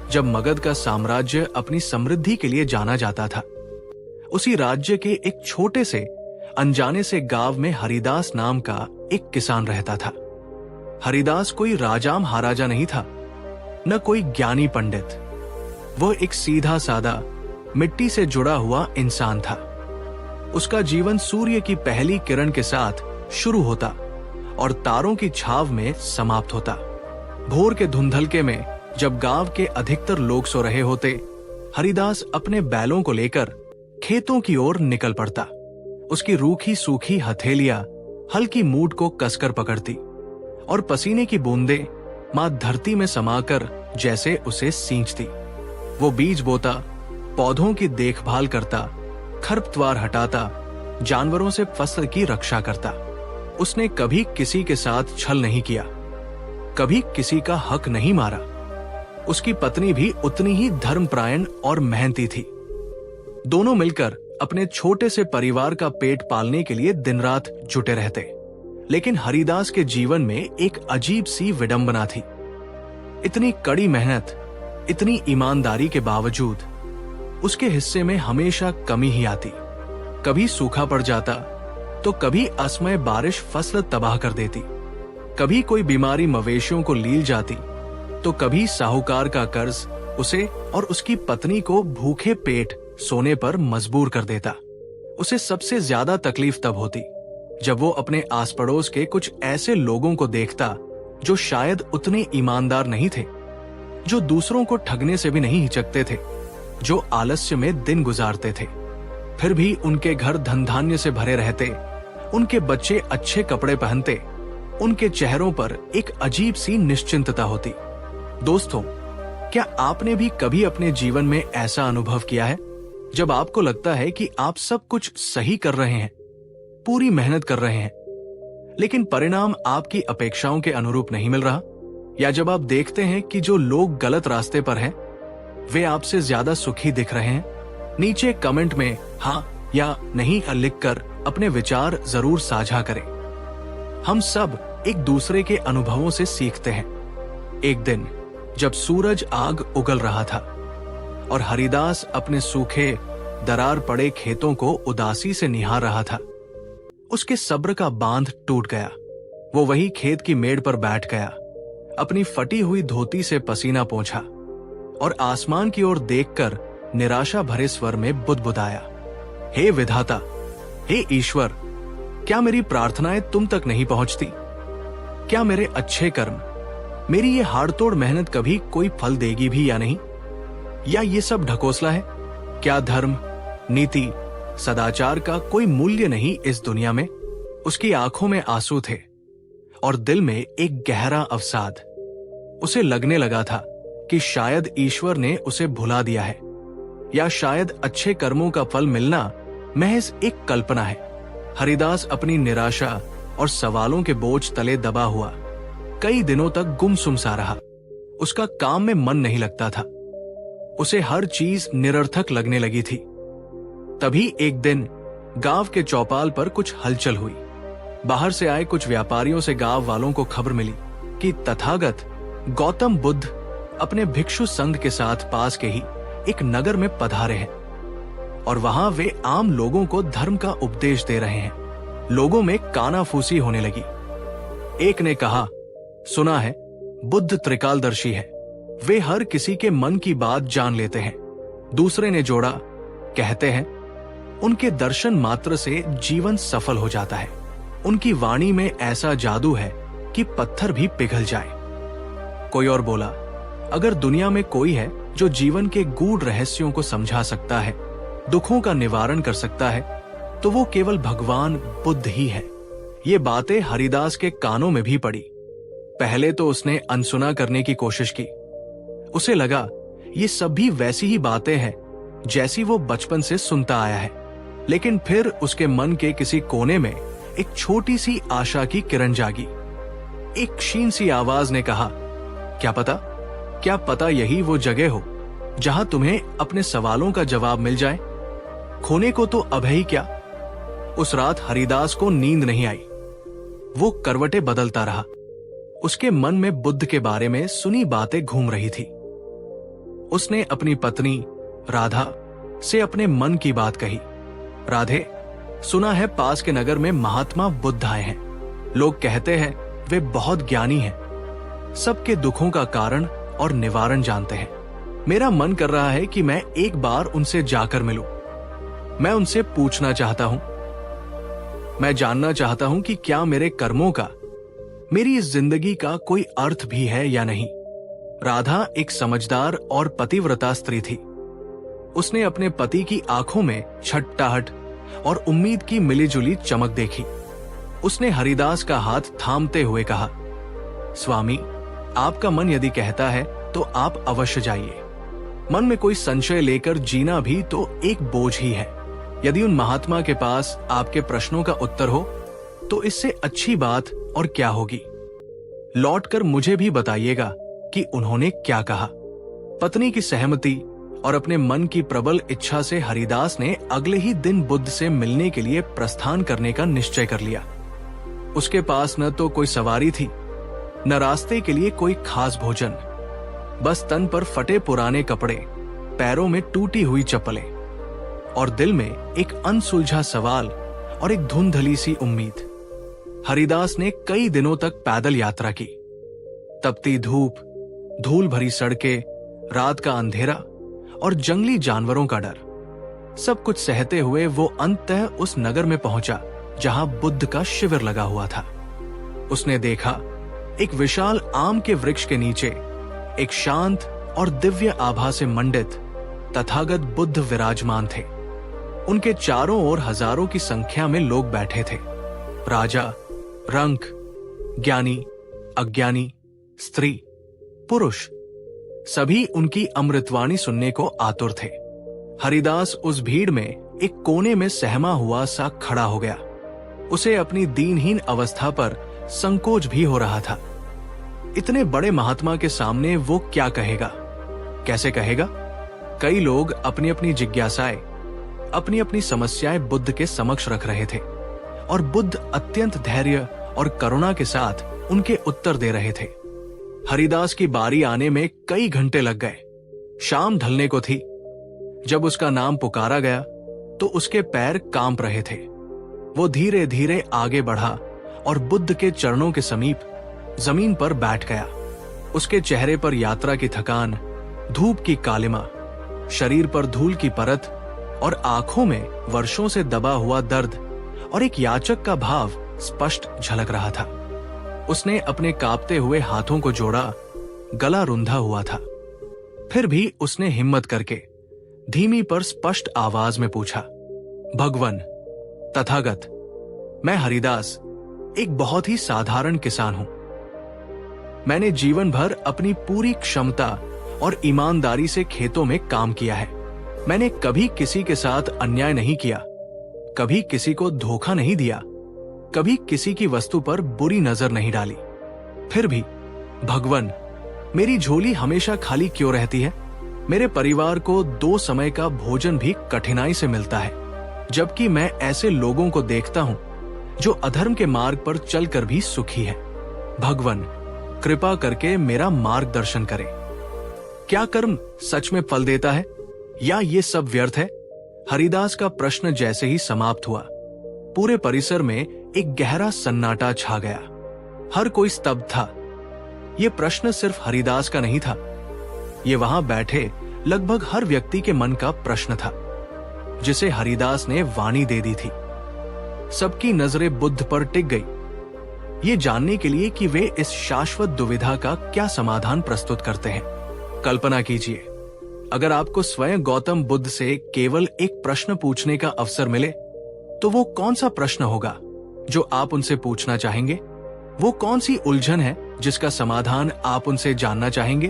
जब मगध का साम्राज्य अपनी समृद्धि के लिए जाना जाता था। उसी राज्य के एक छोटे से अनजाने से गांव में हरिदास नाम का एक किसान रहता था। हरिदास कोई राजाम महाराजा नहीं था, न कोई ज्ञानी पंडित। वह एक सीधा सादा मिट्टी से जुड़ा हुआ इंसान था। उसका जीवन सूर्य की पहली किरण के साथ शुरू होता और तारों की छाव में समाप्त होता। भोर के धुंधलके में जब गांव के अधिकतर लोग सो रहे होते, हरिदास अपने बैलों को लेकर खेतों की ओर निकल पड़ता। उसकी रूखी सूखी हथेलियां हल्की मूठ को कसकर पकड़ती और पसीने की बूंदें मां धरती में समाकर जैसे उसे सींचती। वो बीज बोता, पौधों की देखभाल करता, खरपतवार हटाता, जानवरों से फसल की रक्षा करता। उसने कभी किसी के साथ छल नहीं किया, कभी किसी का हक नहीं मारा। उसकी पत्नी भी उतनी ही धर्मपरायण और मेहनती थी। दोनों मिलकर अपने छोटे से परिवार का पेट पालने के लिए दिन रात जुटे रहते। लेकिन हरिदास के जीवन में एक अजीब सी विडंबना थी। इतनी कड़ी मेहनत, इतनी ईमानदारी के बावजूद उसके हिस्से में हमेशा कमी ही आती। कभी सूखा पड़ जाता तो कभी असमय बारिश फसल तबाह कर देती। कभी कोई बीमारी मवेशियों को लील जाती तो कभी साहूकार का कर्ज उसे और उसकी पत्नी को भूखे पेट सोने पर मजबूर कर देता। उसे सबसे ज्यादा तकलीफ तब होती जब वो अपने आस पड़ोस के कुछ ऐसे लोगों को देखता जो शायद उतने ईमानदार नहीं थे, जो दूसरों को ठगने से भी नहीं हिचकते थे, जो आलस्य में दिन गुजारते थे, फिर भी उनके घर धन धान्य से भरे रहते, उनके बच्चे अच्छे कपड़े पहनते, उनके चेहरों पर एक अजीब सी निश्चिंतता होती। दोस्तों, क्या आपने भी कभी अपने जीवन में ऐसा अनुभव किया है जब आपको लगता है कि आप सब कुछ सही कर रहे हैं, पूरी मेहनत कर रहे हैं, लेकिन परिणाम आपकी अपेक्षाओं के अनुरूप नहीं मिल रहा? या जब आप देखते हैं कि जो लोग गलत रास्ते पर हैं, वे आपसे ज्यादा सुखी दिख रहे हैं? नीचे कमेंट में हाँ या नहीं लिखकर अपने विचार जरूर साझा करें। हम सब एक दूसरे के अनुभवों से सीखते हैं। एक दिन जब सूरज आग उगल रहा था और हरिदास अपने सूखे दरार पड़े खेतों को उदासी से निहार रहा था, उसके सब्र का बांध टूट गया। वो वही खेत की मेड़ पर बैठ गया, अपनी फटी हुई धोती से पसीना पोंछा और आसमान की ओर देखकर निराशा भरे स्वर में बुदबुदाया, हे विधाता, हे ईश्वर, क्या मेरी प्रार्थनाएं तुम तक नहीं पहुंचती? क्या मेरे अच्छे कर्म, मेरी ये हाड़तोड़ मेहनत कभी कोई फल देगी भी या नहीं? या ये सब ढकोसला है? क्या धर्म, नीति, सदाचार का कोई मूल्य नहीं इस दुनिया में? उसकी आंखों में आंसू थे और दिल में एक गहरा अवसाद। उसे लगने लगा था कि शायद ईश्वर ने उसे भुला दिया है, या शायद अच्छे कर्मों का फल मिलना महज एक कल्पना है। हरिदास अपनी निराशा और सवालों के बोझ तले दबा हुआ कई दिनों तक गुमसुम सा रहा। उसका काम में मन नहीं लगता था। उसे हर चीज निरर्थक लगने लगी थी। तभी एक दिन गांव के चौपाल पर कुछ हलचल हुई। बाहर से आए कुछ व्यापारियों से गांव वालों को खबर मिली कि तथागत गौतम बुद्ध अपने भिक्षु संघ के साथ पास के ही एक नगर में पधारे हैं और वहां वे आम लोगों को धर्म का उपदेश दे रहे हैं। लोगों में कानाफूसी होने लगी। एक ने कहा, सुना है बुद्ध त्रिकालदर्शी है, वे हर किसी के मन की बात जान लेते हैं। दूसरे ने जोड़ा, कहते हैं उनके दर्शन मात्र से जीवन सफल हो जाता है। उनकी वाणी में ऐसा जादू है कि पत्थर भी पिघल जाए। कोई और बोला, अगर दुनिया में कोई है जो जीवन के गूढ़ रहस्यों को समझा सकता है, दुखों का निवारण कर सकता है, तो वो केवल भगवान बुद्ध ही है। ये बातें हरिदास के कानों में भी पड़ी। पहले तो उसने अनसुना करने की कोशिश की। उसे लगा ये सब भी वैसी ही बातें हैं जैसी वो बचपन से सुनता आया है। लेकिन फिर उसके मन के किसी कोने में एक छोटी सी आशा की किरण जागी। एक क्षीण सी आवाज ने कहा, क्या पता यही वो जगह हो जहां तुम्हें अपने सवालों का जवाब मिल जाए। खोने को तो अब ही क्या। उस रात हरिदास को नींद नहीं आई। वो करवटें बदलता रहा। उसके मन में बुद्ध के बारे में सुनी बातें घूम रही थी। उसने अपनी पत्नी राधा से अपने मन की बात कही राधे, सुना है पास के नगर में महात्मा बुद्ध आए हैं। लोग कहते हैं वे बहुत ज्ञानी हैं, सबके दुखों का कारण और निवारण जानते हैं। मेरा मन कर रहा है कि मैं एक बार उनसे जाकर मिलूं। मैं उनसे पूछना चाहता हूं, मैं जानना चाहता हूं कि क्या मेरे कर्मों का, मेरी इस जिंदगी का कोई अर्थ भी है या नहीं। राधा एक समझदार और पतिव्रता स्त्री थी। उसने अपने पति की आंखों में छटपटाहट और उम्मीद की मिलीजुली चमक देखी। उसने हरिदास का हाथ थामते हुए कहा, स्वामी, आपका मन यदि कहता है तो आप अवश्य जाइए। मन में कोई संशय लेकर जीना भी तो एक बोझ ही है। यदि उन महात्मा के पास आपके प्रश्नों का उत्तर हो तो इससे अच्छी बात और क्या होगी। लौटकर मुझे भी बताइएगा कि उन्होंने क्या कहा। पत्नी की सहमति और अपने मन की प्रबल इच्छा से हरिदास ने अगले ही दिन बुद्ध से मिलने के लिए प्रस्थान करने का निश्चय कर लिया। उसके पास न तो कोई सवारी थी, न रास्ते के लिए कोई खास भोजन, बस तन पर फटे पुराने कपड़े, पैरों में टूटी हुई चप्पलें और दिल में एक अनसुलझा सवाल और एक धुंधली सी उम्मीद। हरिदास ने कई दिनों तक पैदल यात्रा की। तपती धूप, धूल भरी सड़कें, रात का अंधेरा और जंगली जानवरों का डर, सब कुछ सहते हुए वो अंततः उस नगर में पहुंचा जहां बुद्ध का शिविर लगा हुआ था। उसने देखा एक विशाल आम के वृक्ष के नीचे एक शांत और दिव्य आभा से मंडित तथागत बुद्ध विराजमान थे। उनके चारों ओर हजारों की संख्या में लोग बैठे थे। राजा, रंक, ज्ञानी, अज्ञानी, स्त्री, पुरुष, सभी उनकी अमृतवाणी सुनने को आतुर थे। हरिदास उस भीड़ में एक कोने में सहमा हुआ सा खड़ा हो गया। उसे अपनी दीनहीन अवस्था पर संकोच भी हो रहा था। इतने बड़े महात्मा के सामने वो क्या कहेगा, कैसे कहेगा। कई लोग अपनी अपनी जिज्ञासाएं, अपनी अपनी समस्याएं बुद्ध के समक्ष रख रहे थे और बुद्ध अत्यंत धैर्य और करुणा के साथ उनके उत्तर दे रहे थे। हरिदास की बारी आने में कई घंटे लग गए। शाम ढलने को थी। जब उसका नाम पुकारा गया तो उसके पैर कांप रहे थे। वो धीरे धीरे आगे बढ़ा और बुद्ध के चरणों के समीप जमीन पर बैठ गया। उसके चेहरे पर यात्रा की थकान, धूप की कालिमा, शरीर पर धूल की परत और आंखों में वर्षों से दबा हुआ दर्द और एक याचक का भाव स्पष्ट झलक रहा था। उसने अपने कांपते हुए हाथों को जोड़ा, गला रुंधा हुआ था। फिर भी उसने हिम्मत करके धीमी पर स्पष्ट आवाज में पूछा, भगवन, तथागत, मैं हरिदास एक बहुत ही साधारण किसान हूं। मैंने जीवन भर अपनी पूरी क्षमता और ईमानदारी से खेतों में काम किया है। मैंने कभी किसी के साथ अन्याय नहीं किया, कभी किसी को धोखा नहीं दिया, कभी किसी की वस्तु पर बुरी नजर नहीं डाली। फिर भी भगवन, मेरी झोली हमेशा खाली क्यों रहती है? मेरे परिवार को 2 समय का भोजन भी कठिनाई से मिलता है, जबकि मैं ऐसे लोगों को देखता हूं जो अधर्म के मार्ग पर चलकर भी सुखी है। भगवन, कृपा करके मेरा मार्गदर्शन करें। क्या कर्म सच में फल देता है या ये सब व्यर्थ है? हरिदास का प्रश्न जैसे ही समाप्त हुआ, पूरे परिसर में एक गहरा सन्नाटा छा गया। हर कोई स्तब्ध था। यह प्रश्न सिर्फ हरिदास का नहीं था, ये वहां बैठे लगभग हर व्यक्ति के मन का प्रश्न था, जिसे हरिदास ने वाणी दे दी थी। सबकी नजरें बुद्ध पर टिक गई, ये जानने के लिए कि वे इस शाश्वत दुविधा का क्या समाधान प्रस्तुत करते हैं। कल्पना कीजिए, अगर आपको स्वयं गौतम बुद्ध से केवल एक प्रश्न पूछने का अवसर मिले तो वो कौन सा प्रश्न होगा जो आप उनसे पूछना चाहेंगे? वो कौन सी उलझन है जिसका समाधान आप उनसे जानना चाहेंगे?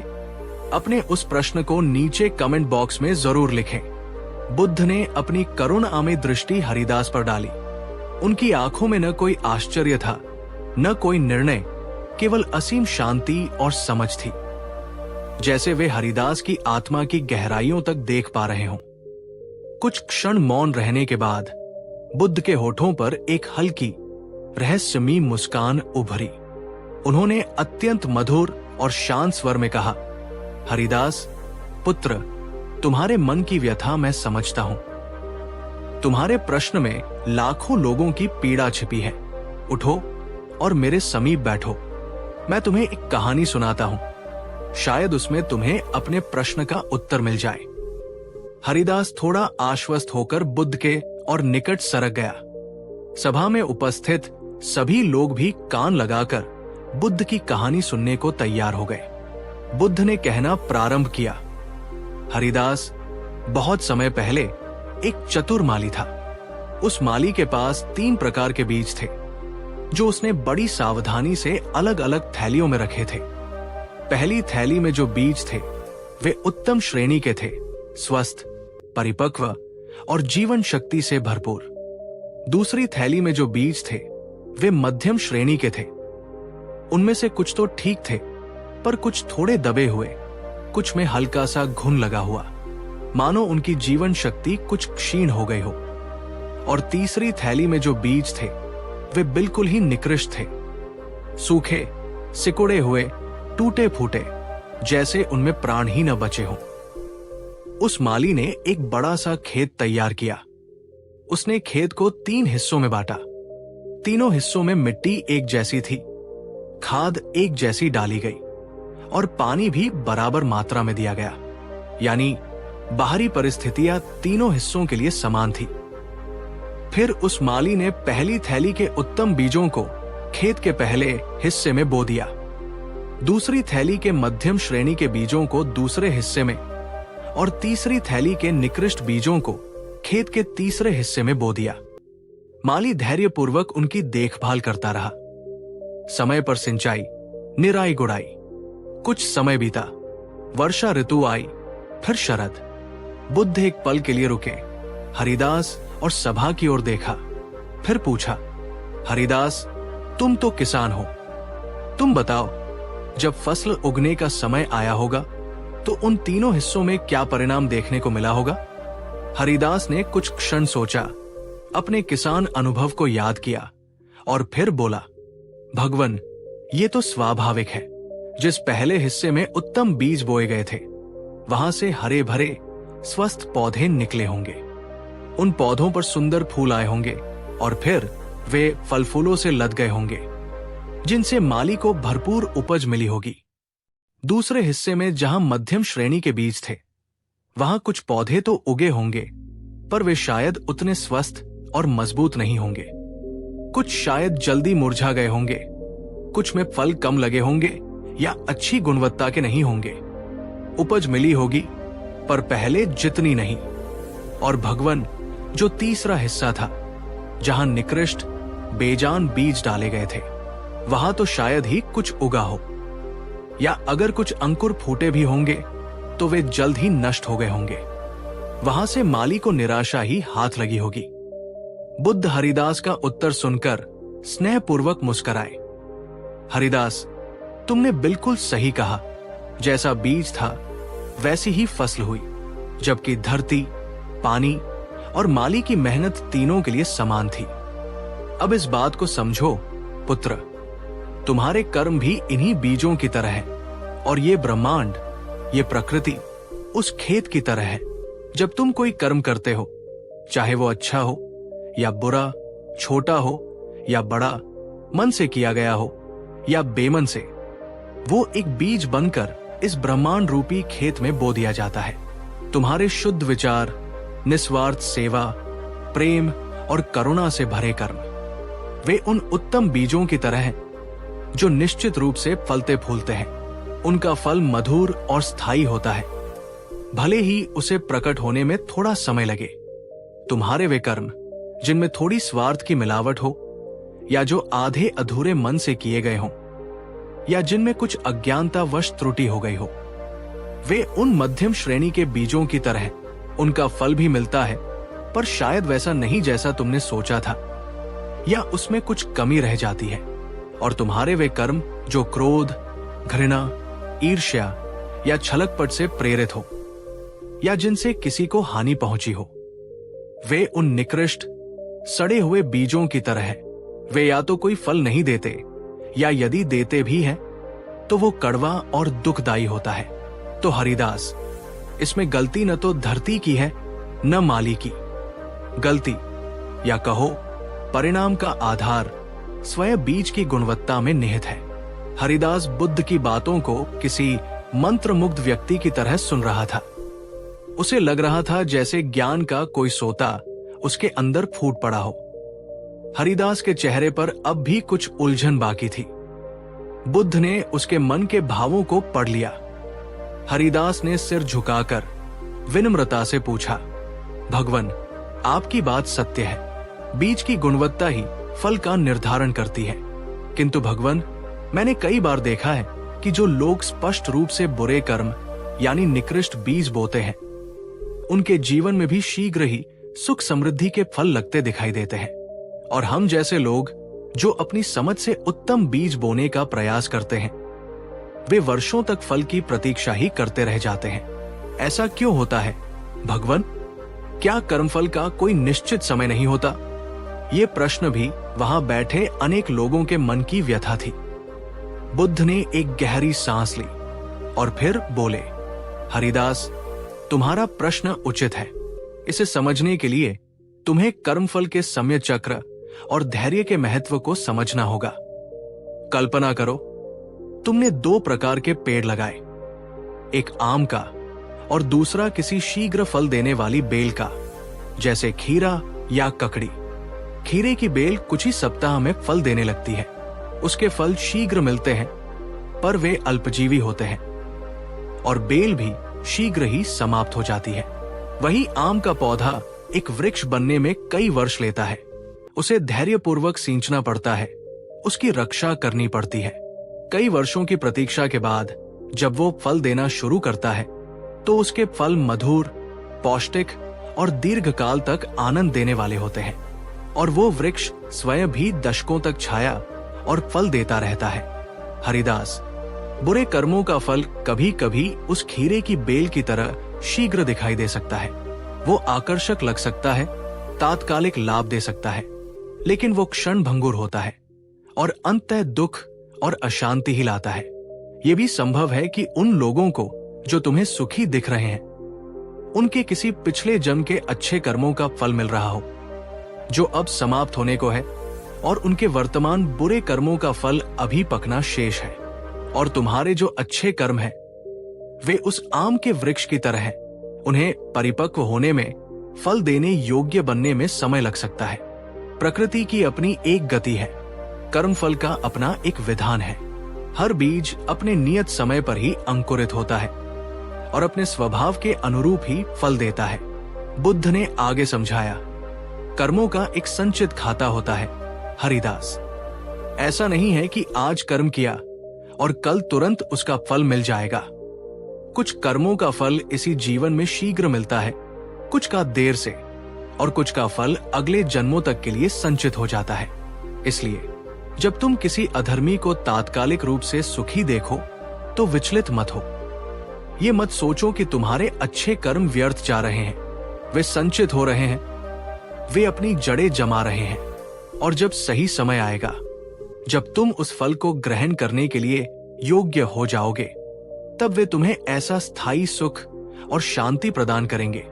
अपने उस प्रश्न को नीचे कमेंट बॉक्स में जरूर लिखें। बुद्ध ने अपनी करुणामयी दृष्टि हरिदास पर डाली। उनकी आंखों में न कोई आश्चर्य था, न कोई निर्णय, केवल असीम शांति और समझ थी, जैसे वे हरिदास की आत्मा की गहराइयों तक देख पा रहे हों। कुछ क्षण मौन रहने के बाद बुद्ध के होठों पर एक हल्की रहस्यमयी मुस्कान उभरी। उन्होंने अत्यंत मधुर और शांत स्वर में कहा, हरिदास पुत्र, तुम्हारे मन की व्यथा मैं समझता हूं। तुम्हारे प्रश्न में लाखों लोगों की पीड़ा छिपी है। उठो और मेरे समीप बैठो। मैं तुम्हें एक कहानी सुनाता हूं। शायद उसमें तुम्हें अपने प्रश्न का उत्तर मिल जाए। हरिदास थोड़ा आश्वस्त होकर बुद्ध के और निकट सरक गया। सभा में उपस्थित सभी लोग भी कान लगाकर बुद्ध की कहानी सुनने को तैयार हो गए। बुद्ध ने कहना प्रारंभ किया। हरिदास, बहुत समय पहले एक चतुर माली था। उस माली के पास 3 प्रकार के बीज थे, जो उसने बड़ी सावधानी से अलग अलग थैलियों में रखे थे। पहली थैली में जो बीज थे वे उत्तम श्रेणी के थे, स्वस्थ, परिपक्व और जीवन शक्ति से भरपूर। दूसरी थैली में जो बीज थे वे मध्यम श्रेणी के थे। उनमें से कुछ तो ठीक थे, पर कुछ थोड़े दबे हुए, कुछ में हल्का सा घुन लगा हुआ, मानो उनकी जीवन शक्ति कुछ क्षीण हो गई हो। और तीसरी थैली में जो बीज थे वे बिल्कुल ही निकृष्ट थे, सूखे, सिकुड़े हुए, टूटे फूटे, जैसे उनमें प्राण ही न बचे हों। उस माली ने एक बड़ा सा खेत तैयार किया। उसने खेत को 3 हिस्सों में बांटा। तीनों हिस्सों में मिट्टी एक जैसी थी, खाद एक जैसी डाली गई और पानी भी बराबर मात्रा में दिया गया। यानी बाहरी परिस्थितियां तीनों हिस्सों के लिए समान थी। फिर उस माली ने पहली थैली के उत्तम बीजों को खेत के पहले हिस्से में बो दिया, दूसरी थैली के मध्यम श्रेणी के बीजों को दूसरे हिस्से में और तीसरी थैली के निकृष्ट बीजों को खेत के तीसरे हिस्से में बो दिया। माली धैर्यपूर्वक उनकी देखभाल करता रहा। समय पर सिंचाई, निराई गुड़ाई। कुछ समय बीता, वर्षा ऋतु आई, फिर शरद। बुद्ध एक पल के लिए रुके, हरिदास और सभा की ओर देखा, फिर पूछा, हरिदास, तुम तो किसान हो, तुम बताओ, जब फसल उगने का समय आया होगा तो उन तीनों हिस्सों में क्या परिणाम देखने को मिला होगा? हरिदास ने कुछ क्षण सोचा, अपने किसान अनुभव को याद किया और फिर बोला, भगवन, ये तो स्वाभाविक है। जिस पहले हिस्से में उत्तम बीज बोए गए थे, वहां से हरे भरे स्वस्थ पौधे निकले होंगे। उन पौधों पर सुंदर फूल आए होंगे और फिर वे फल फूलों से लद गए होंगे, जिनसे माली को भरपूर उपज मिली होगी। दूसरे हिस्से में जहां मध्यम श्रेणी के बीज थे, वहां कुछ पौधे तो उगे होंगे, पर वे शायद उतने स्वस्थ और मजबूत नहीं होंगे। कुछ शायद जल्दी मुरझा गए होंगे, कुछ में फल कम लगे होंगे या अच्छी गुणवत्ता के नहीं होंगे। उपज मिली होगी, पर पहले जितनी नहीं। और भगवन, जो तीसरा हिस्सा था, जहां निकृष्ट, बेजान बीज डाले गए थे, वहां तो शायद ही कुछ उगा हो, या अगर कुछ अंकुर फूटे भी होंगे तो वे जल्द ही नष्ट हो गए होंगे। वहां से माली को निराशा ही हाथ लगी होगी। बुद्ध हरिदास का उत्तर सुनकर स्नेहपूर्वक मुस्कुराए। हरिदास, तुमने बिल्कुल सही कहा। जैसा बीज था वैसी ही फसल हुई, जबकि धरती, पानी और माली की मेहनत तीनों के लिए समान थी। अब इस बात को समझो पुत्र, तुम्हारे कर्म भी इन्हीं बीजों की तरह है, और ये ब्रह्मांड, ये प्रकृति उस खेत की तरह है। जब तुम कोई कर्म करते हो, चाहे वो अच्छा हो या बुरा, छोटा हो या बड़ा, मन से किया गया हो या बेमन से, वो एक बीज बनकर इस ब्रह्मांड रूपी खेत में बो दिया जाता है। तुम्हारे शुद्ध विचार, निस्वार्थ सेवा, प्रेम और करुणा से भरे कर्म, वे उन उत्तम बीजों की तरह हैं जो निश्चित रूप से फलते फूलते हैं। उनका फल मधुर और स्थायी होता है, भले ही उसे प्रकट होने में थोड़ा समय लगे। तुम्हारे वे कर्म जिनमें थोड़ी स्वार्थ की मिलावट हो, या जो आधे अधूरे मन से किए गए हों, या जिनमें कुछ अज्ञानतावश त्रुटि हो गई हो, वे उन मध्यम श्रेणी के बीजों की तरह हैं। उनका फल भी मिलता है, पर शायद वैसा नहीं जैसा तुमने सोचा था, या उसमें कुछ कमी रह जाती है। और तुम्हारे वे कर्म जो क्रोध, घृणा, ईर्ष्या या छलकपट से प्रेरित हो, या जिनसे किसी को हानि पहुंची हो, वे उन निकृष्ट, सड़े हुए बीजों की तरह है। वे या तो कोई फल नहीं देते, या यदि देते भी हैं तो वो कड़वा और दुखदायी होता है। तो हरिदास, इसमें गलती न तो धरती की है न माली की। गलती या कहो परिणाम का आधार स्वयं बीज की गुणवत्ता में निहित है। हरिदास बुद्ध की बातों को किसी मंत्रमुग्ध व्यक्ति की तरह सुन रहा था। उसे लग रहा था जैसे ज्ञान का कोई सोता उसके अंदर फूट पड़ा हो। हरिदास के चेहरे पर अब भी कुछ उलझन बाकी थी। बुद्ध ने उसके मन के भावों को पढ़ लिया। हरिदास ने सिर झुकाकर विनम्रता से पूछा, भगवन, आपकी बात सत्य है। बीज की गुणवत्ता ही फल का निर्धारण करती है। किंतु भगवन, मैंने कई बार देखा है कि जो लोग स्पष्ट रूप से बुरे कर्म यानी निकृष्ट बीज बोते हैं, उनके जीवन में भी शीघ्र ही सुख समृद्धि के फल लगते दिखाई देते हैं। और हम जैसे लोग जो अपनी समझ से उत्तम बीज बोने का प्रयास करते हैं, वे वर्षों तक फल की प्रतीक्षा ही करते रह जाते हैं। ऐसा क्यों होता है भगवन? क्या कर्मफल का कोई निश्चित समय नहीं होता? ये प्रश्न भी वहां बैठे अनेक लोगों के मन की व्यथा थी। बुद्ध ने एक गहरी सांस ली और फिर बोले, हरिदास, तुम्हारा प्रश्न उचित है। इसे समझने के लिए तुम्हें कर्मफल के समय चक्र और धैर्य के महत्व को समझना होगा। कल्पना करो, तुमने 2 प्रकार के पेड़ लगाए, एक आम का और दूसरा किसी शीघ्र फल देने वाली बेल का, जैसे खीरा या ककड़ी। खीरे की बेल कुछ ही सप्ताह में फल देने लगती है। उसके फल शीघ्र मिलते हैं, पर वे अल्पजीवी होते हैं और बेल भी शीघ्र ही समाप्त हो जाती है। वही आम का पौधा एक वृक्ष बनने में कई वर्ष लेता है। उसे धैर्यपूर्वक सींचना पड़ता है, उसकी रक्षा करनी पड़ती है। कई वर्षों की प्रतीक्षा के बाद जब वो फल देना शुरू करता है, तो उसके फल मधुर, पौष्टिक और दीर्घकाल तक आनंद देने वाले होते हैं। और वो वृक्ष स्वयं भी दशकों तक छाया और फल देता रहता है। हरिदास, बुरे कर्मों का फल कभी कभी उस खीरे की बेल की तरह शीघ्र दिखाई दे सकता है। वो आकर्षक लग सकता है, तात्कालिक लाभ दे सकता है, लेकिन वो क्षण भंगुर होता है और अंततः दुख और अशांति ही लाता है। ये भी संभव है कि उन लोगों को जो तुम्हें सुखी दिख रहे हैं, उनके किसी पिछले जन्म के अच्छे कर्मों का फल मिल रहा हो, जो अब समाप्त होने को है, और उनके वर्तमान बुरे कर्मों का फल अभी पकना शेष है। और तुम्हारे जो अच्छे कर्म हैं, वे उस आम के वृक्ष की तरह हैं। उन्हें परिपक्व होने में, फल देने योग्य बनने में समय लग सकता है। प्रकृति की अपनी एक गति है, कर्मफल का अपना एक विधान है। हर बीज अपने नियत समय पर ही अंकुरित होता है और अपने स्वभाव के अनुरूप ही फल देता है। बुद्ध ने आगे समझाया, कर्मों का एक संचित खाता होता है। हरिदास, ऐसा नहीं है कि आज कर्म किया और कल तुरंत उसका फल मिल जाएगा। कुछ कर्मों का फल इसी जीवन में शीघ्र मिलता है, कुछ का देर से, और कुछ का फल अगले जन्मों तक के लिए संचित हो जाता है। इसलिए जब तुम किसी अधर्मी को तात्कालिक रूप से सुखी देखो, तो विचलित मत हो। ये मत सोचो कि तुम्हारे अच्छे कर्म व्यर्थ जा रहे हैं। वे संचित हो रहे हैं, वे अपनी जड़ें जमा रहे हैं, और जब सही समय आएगा, जब तुम उस फल को ग्रहण करने के लिए योग्य हो जाओगे, तब वे तुम्हें ऐसा स्थायी सुख और शांति प्रदान करेंगे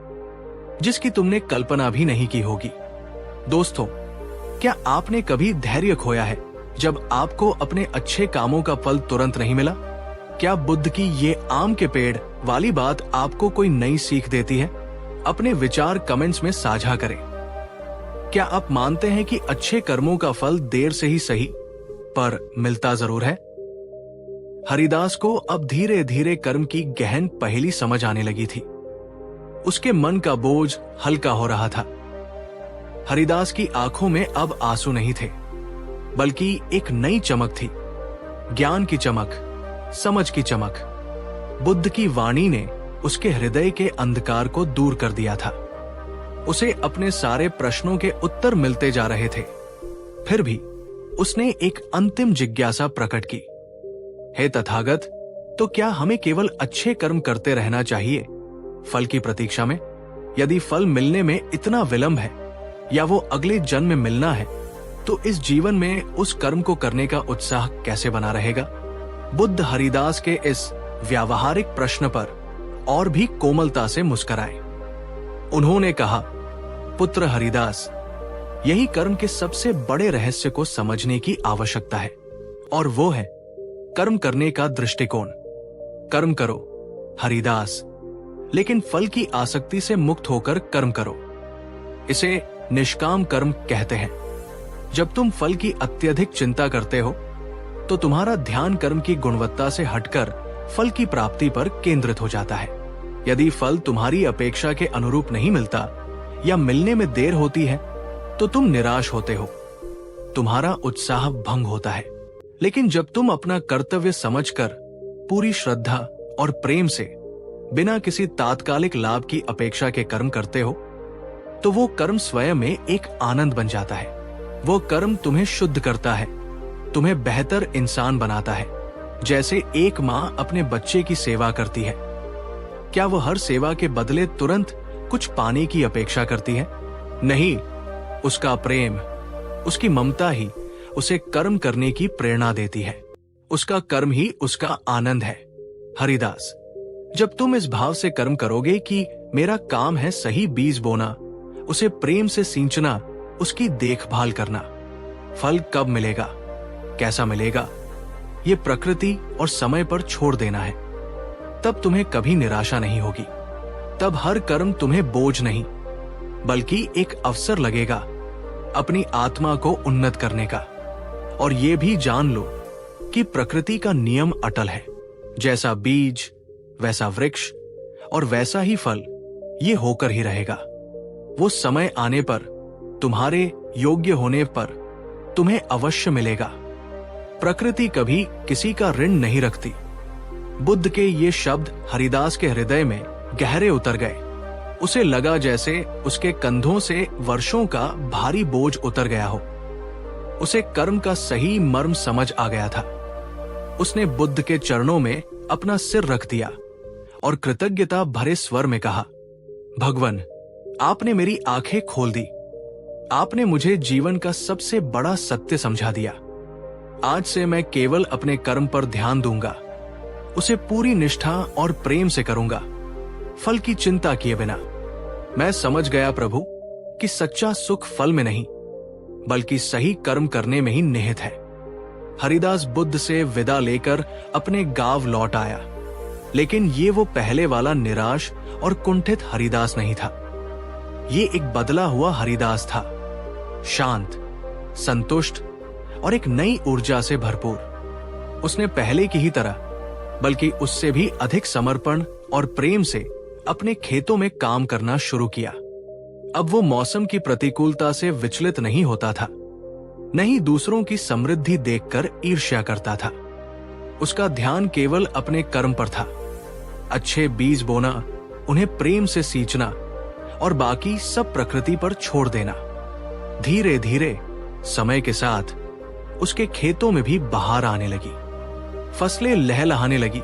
जिसकी तुमने कल्पना भी नहीं की होगी। दोस्तों, क्या आपने कभी धैर्य खोया है जब आपको अपने अच्छे कामों का फल तुरंत नहीं मिला? क्या बुद्ध की ये आम के पेड़ वाली बात आपको कोई नई सीख देती है? अपने विचार कमेंट्स में साझा करें। क्या आप मानते हैं कि अच्छे कर्मों का फल देर से ही सही, पर मिलता जरूर है? हरिदास को अब धीरे धीरे कर्म की गहन पहेली समझ आने लगी थी। उसके मन का बोझ हल्का हो रहा था। हरिदास की आंखों में अब आंसू नहीं थे, बल्कि एक नई चमक थी, ज्ञान की चमक, समझ की चमक। बुद्ध की वाणी ने उसके हृदय के अंधकार को दूर कर दिया था। उसे अपने सारे प्रश्नों के उत्तर मिलते जा रहे थे। फिर भी उसने एक अंतिम जिज्ञासा प्रकट की, हे तथागत, तो क्या हमें केवल अच्छे कर्म करते रहना चाहिए फल की प्रतीक्षा में? यदि फल मिलने में इतना विलंब है या वो अगले जन्म में मिलना है, तो इस जीवन में उस कर्म को करने का उत्साह कैसे बना रहेगा? बुद्ध हरिदास के इस व्यावहारिक प्रश्न पर और भी कोमलता से मुस्कुराए। उन्होंने कहा, पुत्र हरिदास, यही कर्म के सबसे बड़े रहस्य को समझने की आवश्यकता है, और वो है कर्म करने का दृष्टिकोण। कर्म करो हरिदास, लेकिन फल की आसक्ति से मुक्त होकर कर्म करो। इसे निष्काम कर्म कहते हैं। जब तुम फल की अत्यधिक चिंता करते हो तो तुम्हारा ध्यान कर्म की गुणवत्ता से हटकर फल की प्राप्ति पर केंद्रित हो जाता है। यदि फल तुम्हारी अपेक्षा के अनुरूप नहीं मिलता या मिलने में देर होती है तो तुम निराश होते हो, तुम्हारा उत्साह भंग होता है। लेकिन जब तुम अपना कर्तव्य समझकर पूरी श्रद्धा और प्रेम से बिना किसी तात्कालिक लाभ की अपेक्षा के कर्म करते हो तो वो कर्म स्वयं में एक आनंद बन जाता है। वो कर्म तुम्हें शुद्ध करता है, तुम्हें बेहतर इंसान बनाता है। जैसे एक माँ अपने बच्चे की सेवा करती है, क्या वो हर सेवा के बदले तुरंत कुछ पाने की अपेक्षा करती है? नहीं, उसका प्रेम, उसकी ममता ही उसे कर्म करने की प्रेरणा देती है। उसका कर्म ही उसका आनंद है। हरिदास, जब तुम इस भाव से कर्म करोगे कि मेरा काम है सही बीज बोना, उसे प्रेम से सींचना, उसकी देखभाल करना, फल कब मिलेगा, कैसा मिलेगा, ये प्रकृति और समय पर छोड़ देना है, तब तुम्हें कभी निराशा नहीं होगी। तब हर कर्म तुम्हें बोझ नहीं बल्कि एक अवसर लगेगा अपनी आत्मा को उन्नत करने का। और ये भी जान लो कि प्रकृति का नियम अटल है। जैसा बीज वैसा वृक्ष और वैसा ही फल, ये होकर ही रहेगा। वो समय आने पर, तुम्हारे योग्य होने पर तुम्हें अवश्य मिलेगा। प्रकृति कभी किसी का ऋण नहीं रखती। बुद्ध के ये शब्द हरिदास के हृदय में गहरे उतर गए। उसे लगा जैसे उसके कंधों से वर्षों का भारी बोझ उतर गया हो। उसे कर्म का सही मर्म समझ आ गया था। उसने बुद्ध के चरणों में अपना सिर रख दिया और कृतज्ञता भरे स्वर में कहा, भगवान, आपने मेरी आंखें खोल दी। आपने मुझे जीवन का सबसे बड़ा सत्य समझा दिया। आज से मैं केवल अपने कर्म पर ध्यान दूंगा, उसे पूरी निष्ठा और प्रेम से करूंगा, फल की चिंता किए बिना। मैं समझ गया प्रभु कि सच्चा सुख फल में नहीं बल्कि सही कर्म करने में ही निहित है। हरिदास बुद्ध से विदा लेकर अपने गांव लौट आया, लेकिन ये वो पहले वाला निराश और कुंठित हरिदास नहीं था। ये एक बदला हुआ हरिदास था, शांत, संतुष्ट और एक नई ऊर्जा से भरपूर। उसने पहले की ही तरह बल्कि उससे भी अधिक समर्पण और प्रेम से अपने खेतों में काम करना शुरू किया। अब वो मौसम की प्रतिकूलता से विचलित नहीं होता था, नहीं दूसरों की समृद्धि देखकर ईर्ष्या करता था। उसका ध्यान केवल अपने कर्म पर था। अच्छे बीज बोना, उन्हें प्रेम से सींचना और बाकी सब प्रकृति पर छोड़ देना। धीरे धीरे समय के साथ उसके खेतों में भी बहार आने लगी, फसलें लहलहाने लगी,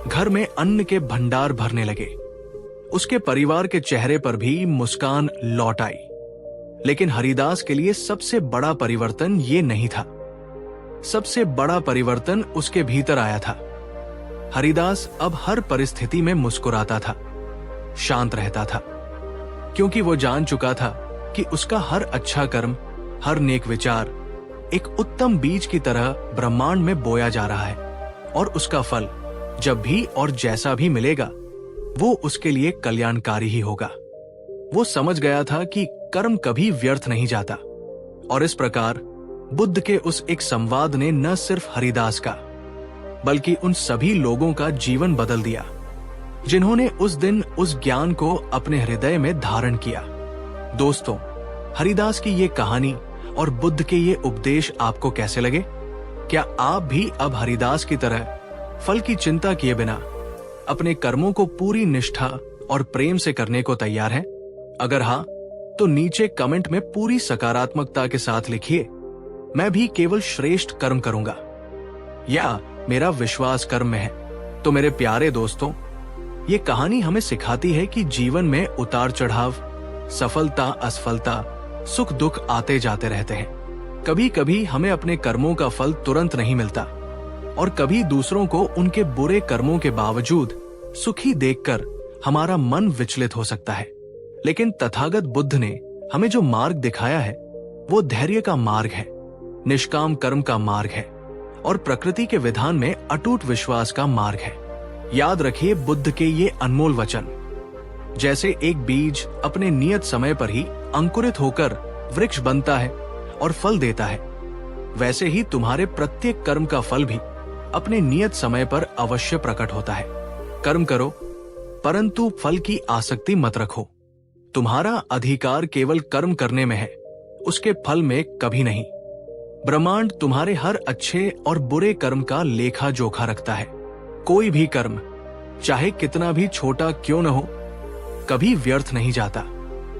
घर में अन्न के भंडार भरने लगे। उसके परिवार के चेहरे पर भी मुस्कान लौट आई। लेकिन हरिदास के लिए सबसे बड़ा परिवर्तन ये नहीं था। सबसे बड़ा परिवर्तन उसके भीतर आया था। हरिदास अब हर परिस्थिति में मुस्कुराता था, शांत रहता था, क्योंकि वो जान चुका था कि उसका हर अच्छा कर्म, हर नेक विचार एक उत्तम बीज की तरह ब्रह्मांड में बोया जा रहा है, और उसका फल जब भी और जैसा भी मिलेगा वो उसके लिए कल्याणकारी ही होगा। वो समझ गया था कि कर्म कभी व्यर्थ नहीं जाता, और इस प्रकार बुद्ध के उस एक संवाद ने न सिर्फ हरिदास का बल्कि उन सभी लोगों का जीवन बदल दिया जिन्होंने उस दिन उस ज्ञान को अपने हृदय में धारण किया। दोस्तों, हरिदास की ये कहानी और बुद्ध के ये उपदेश आपको कैसे लगे? क्या आप भी अब हरिदास की तरह फल की चिंता किए बिना अपने कर्मों को पूरी निष्ठा और प्रेम से करने को तैयार हैं? अगर हाँ, तो नीचे कमेंट में पूरी सकारात्मकता के साथ लिखिए, मैं भी केवल श्रेष्ठ कर्म करूंगा, या मेरा विश्वास कर्म में है। तो मेरे प्यारे दोस्तों, ये कहानी हमें सिखाती है कि जीवन में उतार चढ़ाव, सफलता असफलता, सुख दुख आते जाते रहते हैं। कभी कभी हमें अपने कर्मों का फल तुरंत नहीं मिलता, और कभी दूसरों को उनके बुरे कर्मों के बावजूद सुखी देखकर हमारा मन विचलित हो सकता है। लेकिन तथागत बुद्ध ने हमें जो मार्ग दिखाया है वो धैर्य का मार्ग है, निष्काम कर्म का मार्ग है और प्रकृति के विधान में अटूट विश्वास का मार्ग है। याद रखिए बुद्ध के ये अनमोल वचन। जैसे एक बीज अपने नियत समय पर ही अंकुरित होकर वृक्ष बनता है और फल देता है, वैसे ही तुम्हारे प्रत्येक कर्म का फल भी अपने नियत समय पर अवश्य प्रकट होता है। कर्म करो परंतु फल की आसक्ति मत रखो। तुम्हारा अधिकार केवल कर्म करने में है, उसके फल में कभी नहीं। ब्रह्मांड तुम्हारे हर अच्छे और बुरे कर्म का लेखा जोखा रखता है। कोई भी कर्म चाहे कितना भी छोटा क्यों न हो, कभी व्यर्थ नहीं जाता।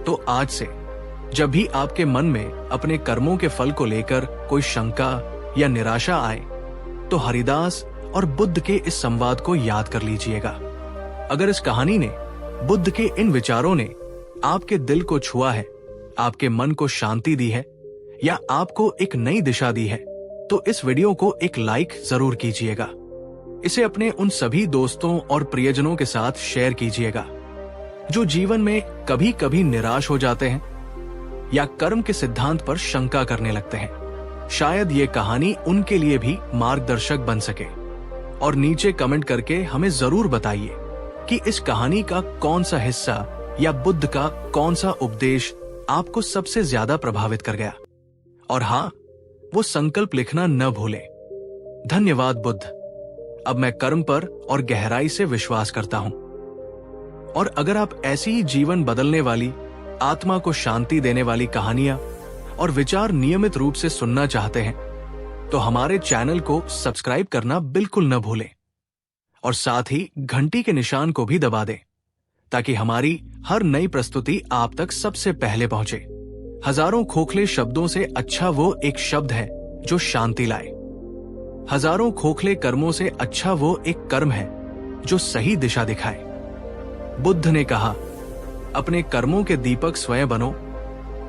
तो आज से जब भी आपके मन में अपने कर्मों के फल को लेकर कोई शंका या निराशा आए, तो हरिदास और बुद्ध के इस संवाद को याद कर लीजिएगा। अगर इस कहानी ने, बुद्ध के इन विचारों ने आपके दिल को छुआ है, आपके मन को शांति दी है या आपको एक नई दिशा दी है, तो इस वीडियो को एक लाइक जरूर कीजिएगा। इसे अपने उन सभी दोस्तों और प्रियजनों के साथ शेयर कीजिएगा जो जीवन में कभी कभी निराश हो जाते हैं या कर्म के सिद्धांत पर शंका करने लगते हैं। शायद ये कहानी उनके लिए भी मार्गदर्शक बन सके। और नीचे कमेंट करके हमें जरूर बताइए कि इस कहानी का कौन सा हिस्सा या बुद्ध का कौन सा उपदेश आपको सबसे ज्यादा प्रभावित कर गया। और हाँ, वो संकल्प लिखना न भूलें। धन्यवाद बुद्ध। अब मैं कर्म पर और गहराई से विश्वास करता हूं। और अगर आप ऐसी ही जीवन बदलने वाली, आत्मा को शांति देने वाली कहानियां और विचार नियमित रूप से सुनना चाहते हैं, तो हमारे चैनल को सब्सक्राइब करना बिल्कुल न भूलें और साथ ही घंटी के निशान को भी दबा दें ताकि हमारी हर नई प्रस्तुति आप तक सबसे पहले पहुंचे। हजारों खोखले शब्दों से अच्छा वो एक शब्द है जो शांति लाए। हजारों खोखले कर्मों से अच्छा वो एक कर्म है जो सही दिशा दिखाए। बुद्ध ने कहा, अपने कर्मों के दीपक स्वयं बनो,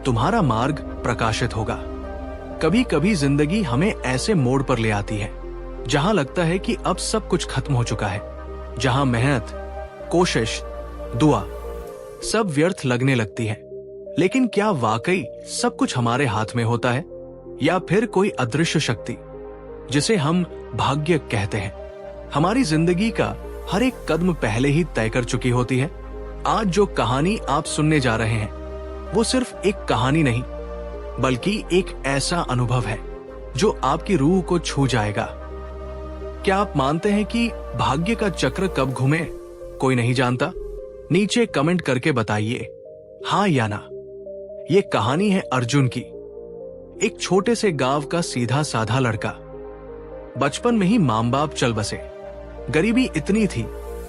तुम्हारा मार्ग प्रकाशित होगा। कभी कभी जिंदगी हमें ऐसे मोड़ पर ले आती है जहां लगता है कि अब सब कुछ खत्म हो चुका है, जहां मेहनत, कोशिश, दुआ सब व्यर्थ लगने लगती है। लेकिन क्या वाकई सब कुछ हमारे हाथ में होता है या फिर कोई अदृश्य शक्ति जिसे हम भाग्य कहते हैं हमारी जिंदगी का हर एक कदम पहले ही तय कर चुकी होती है? आज जो कहानी आप सुनने जा रहे हैं वो सिर्फ एक कहानी नहीं बल्कि एक ऐसा अनुभव है जो आपकी रूह को छू जाएगा। क्या आप मानते हैं कि भाग्य का चक्र कब घूमे कोई नहीं जानता? नीचे कमेंट करके बताइए हाँ या ना। ये कहानी है अर्जुन की। एक छोटे से गांव का सीधा साधा लड़का। बचपन में ही मां बाप चल बसे। गरीबी इतनी थी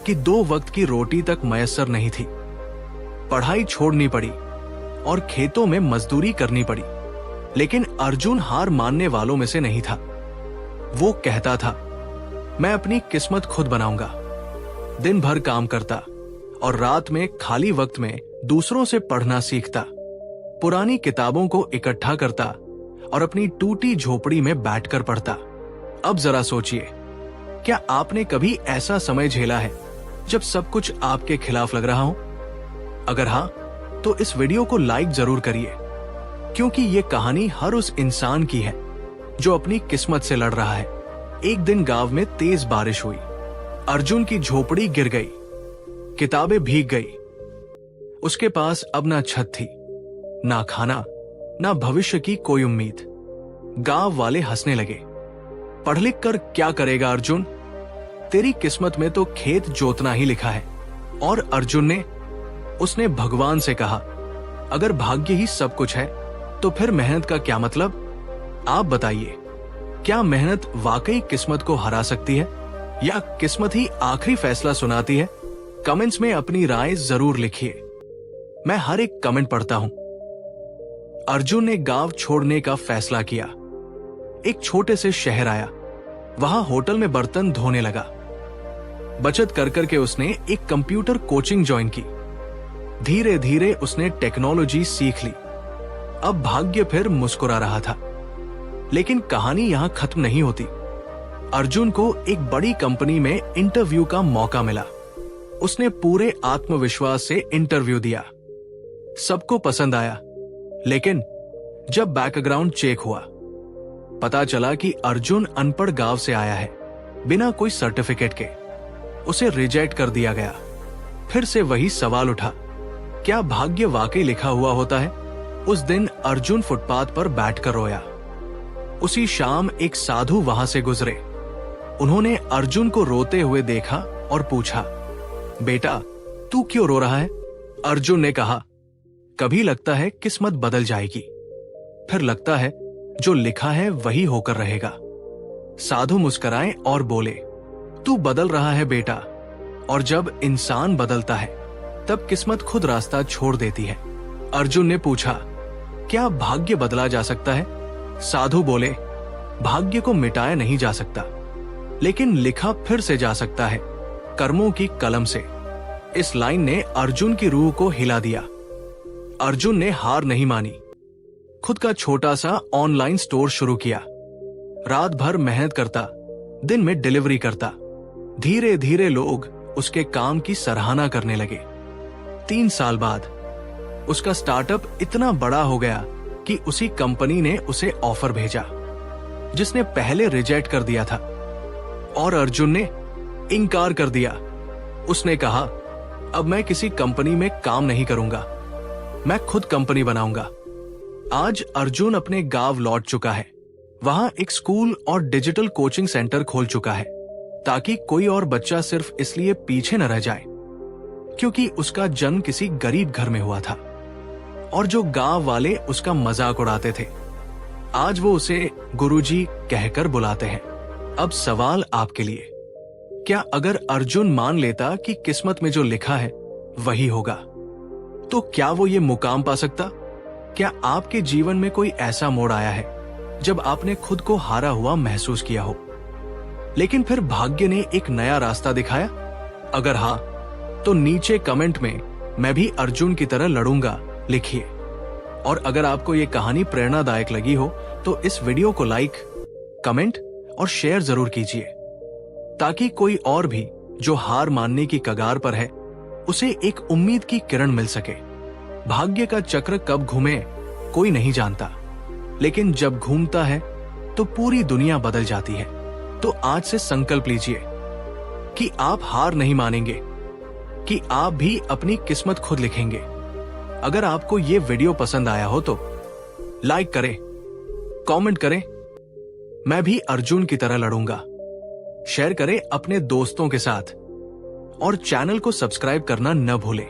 कि 2 वक्त की रोटी तक मयस्सर नहीं थी। पढ़ाई छोड़नी पड़ी और खेतों में मजदूरी करनी पड़ी। लेकिन अर्जुन हार मानने वालों में से नहीं था। वो कहता था, मैं अपनी किस्मत खुद बनाऊंगा। दिन भर काम करता और रात में खाली वक्त में दूसरों से पढ़ना सीखता। पुरानी किताबों को इकट्ठा करता और अपनी टूटी झोपड़ी में बैठकर पढ़ता। अब जरा सोचिए, क्या आपने कभी ऐसा समय झेला है जब सब कुछ आपके खिलाफ लग रहा हो? अगर हाँ, तो इस वीडियो को लाइक जरूर करिए, क्योंकि ये कहानी हर उस इंसान की है जो अपनी किस्मत से लड़ रहा है। एक दिन गांव में तेज बारिश हुई। अर्जुन की झोपड़ी गिर गई, किताबें भीग गई। उसके पास अब ना छत थी, ना खाना, ना भविष्य की कोई उम्मीद। गांव वाले हंसने लगे। पढ़ लिख कर क्या करेगा अर्जुन? तेरी किस्मत में तो खेत जोतना ही लिखा है। और अर्जुन ने, उसने भगवान से कहा, अगर भाग्य ही सब कुछ है तो फिर मेहनत का क्या मतलब? आप बताइए, क्या मेहनत वाकई किस्मत को हरा सकती है या किस्मत ही आखिरी फैसला सुनाती है? कमेंट्स में अपनी राय जरूर लिखिए, मैं हर एक कमेंट पढ़ता हूं। अर्जुन ने गांव छोड़ने का फैसला किया। एक छोटे से शहर आया। वहां होटल में बर्तन धोने लगा। बचत कर करके उसने एक कंप्यूटर कोचिंग ज्वाइन की। धीरे धीरे उसने टेक्नोलॉजी सीख ली। अब भाग्य फिर मुस्कुरा रहा था। लेकिन कहानी यहां खत्म नहीं होती। अर्जुन को एक बड़ी कंपनी में इंटरव्यू का मौका मिला। उसने पूरे आत्मविश्वास से इंटरव्यू दिया। सबको पसंद आया, लेकिन जब बैकग्राउंड चेक हुआ, पता चला कि अर्जुन अनपढ़ गांव से आया है, बिना कोई सर्टिफिकेट के। उसे रिजेक्ट कर दिया गया। फिर से वही सवाल उठा, क्या भाग्य वाकई लिखा हुआ होता है? उस दिन अर्जुन फुटपाथ पर बैठकर रोया। उसी शाम एक साधु वहां से गुजरे। उन्होंने अर्जुन को रोते हुए देखा और पूछा, बेटा तू क्यों रो रहा है? अर्जुन ने कहा, कभी लगता है किस्मत बदल जाएगी, फिर लगता है जो लिखा है वही होकर रहेगा। साधु मुस्कुराए और बोले, तू बदल रहा है बेटा, और जब इंसान बदलता है तब किस्मत खुद रास्ता छोड़ देती है। अर्जुन ने पूछा, क्या भाग्य बदला जा सकता है? साधु बोले, भाग्य को मिटाया नहीं जा सकता, लेकिन लिखा फिर से जा सकता है, कर्मों की कलम से। इस लाइन ने अर्जुन की रूह को हिला दिया। अर्जुन ने हार नहीं मानी। खुद का छोटा सा ऑनलाइन स्टोर शुरू किया। रात भर मेहनत करता, दिन में डिलीवरी करता। धीरे धीरे लोग उसके काम की सराहना करने लगे। 3 साल बाद उसका स्टार्टअप इतना बड़ा हो गया कि उसी कंपनी ने उसे ऑफर भेजा जिसने पहले रिजेक्ट कर दिया था, और अर्जुन ने इनकार कर दिया। उसने कहा, अब मैं किसी कंपनी में काम नहीं करूंगा, मैं खुद कंपनी बनाऊंगा। आज अर्जुन अपने गांव लौट चुका है। वहां एक स्कूल और डिजिटल कोचिंग सेंटर खोल चुका है, ताकि कोई और बच्चा सिर्फ इसलिए पीछे न रह जाए क्योंकि उसका जन्म किसी गरीब घर में हुआ था और जो गांव वाले उसका मजाक उड़ाते थे, आज वो उसे गुरुजी कहकर बुलाते हैं। अब सवाल आपके लिए, क्या अगर अर्जुन मान लेता कि किस्मत में जो लिखा है वही होगा, तो क्या वो ये मुकाम पा सकता? क्या आपके जीवन में कोई ऐसा मोड़ आया है जब आपने खुद को हारा हुआ महसूस किया हो, लेकिन फिर भाग्य ने एक नया रास्ता दिखाया? अगर हाँ, तो नीचे कमेंट में मैं भी अर्जुन की तरह लड़ूंगा लिखिए। और अगर आपको ये कहानी प्रेरणादायक लगी हो तो इस वीडियो को लाइक, कमेंट और शेयर जरूर कीजिए, ताकि कोई और भी जो हार मानने की कगार पर है उसे एक उम्मीद की किरण मिल सके। भाग्य का चक्र कब घूमे कोई नहीं जानता, लेकिन जब घूमता है तो पूरी दुनिया बदल जाती है। तो आज से संकल्प लीजिए कि आप हार नहीं मानेंगे, कि आप भी अपनी किस्मत खुद लिखेंगे। अगर आपको ये वीडियो पसंद आया हो तो लाइक करें, कमेंट करें, मैं भी अर्जुन की तरह लड़ूंगा, शेयर करें अपने दोस्तों के साथ, और चैनल को सब्सक्राइब करना न भूलें,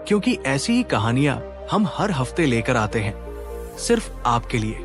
क्योंकि ऐसी ही कहानियां हम हर हफ्ते लेकर आते हैं, सिर्फ आपके लिए।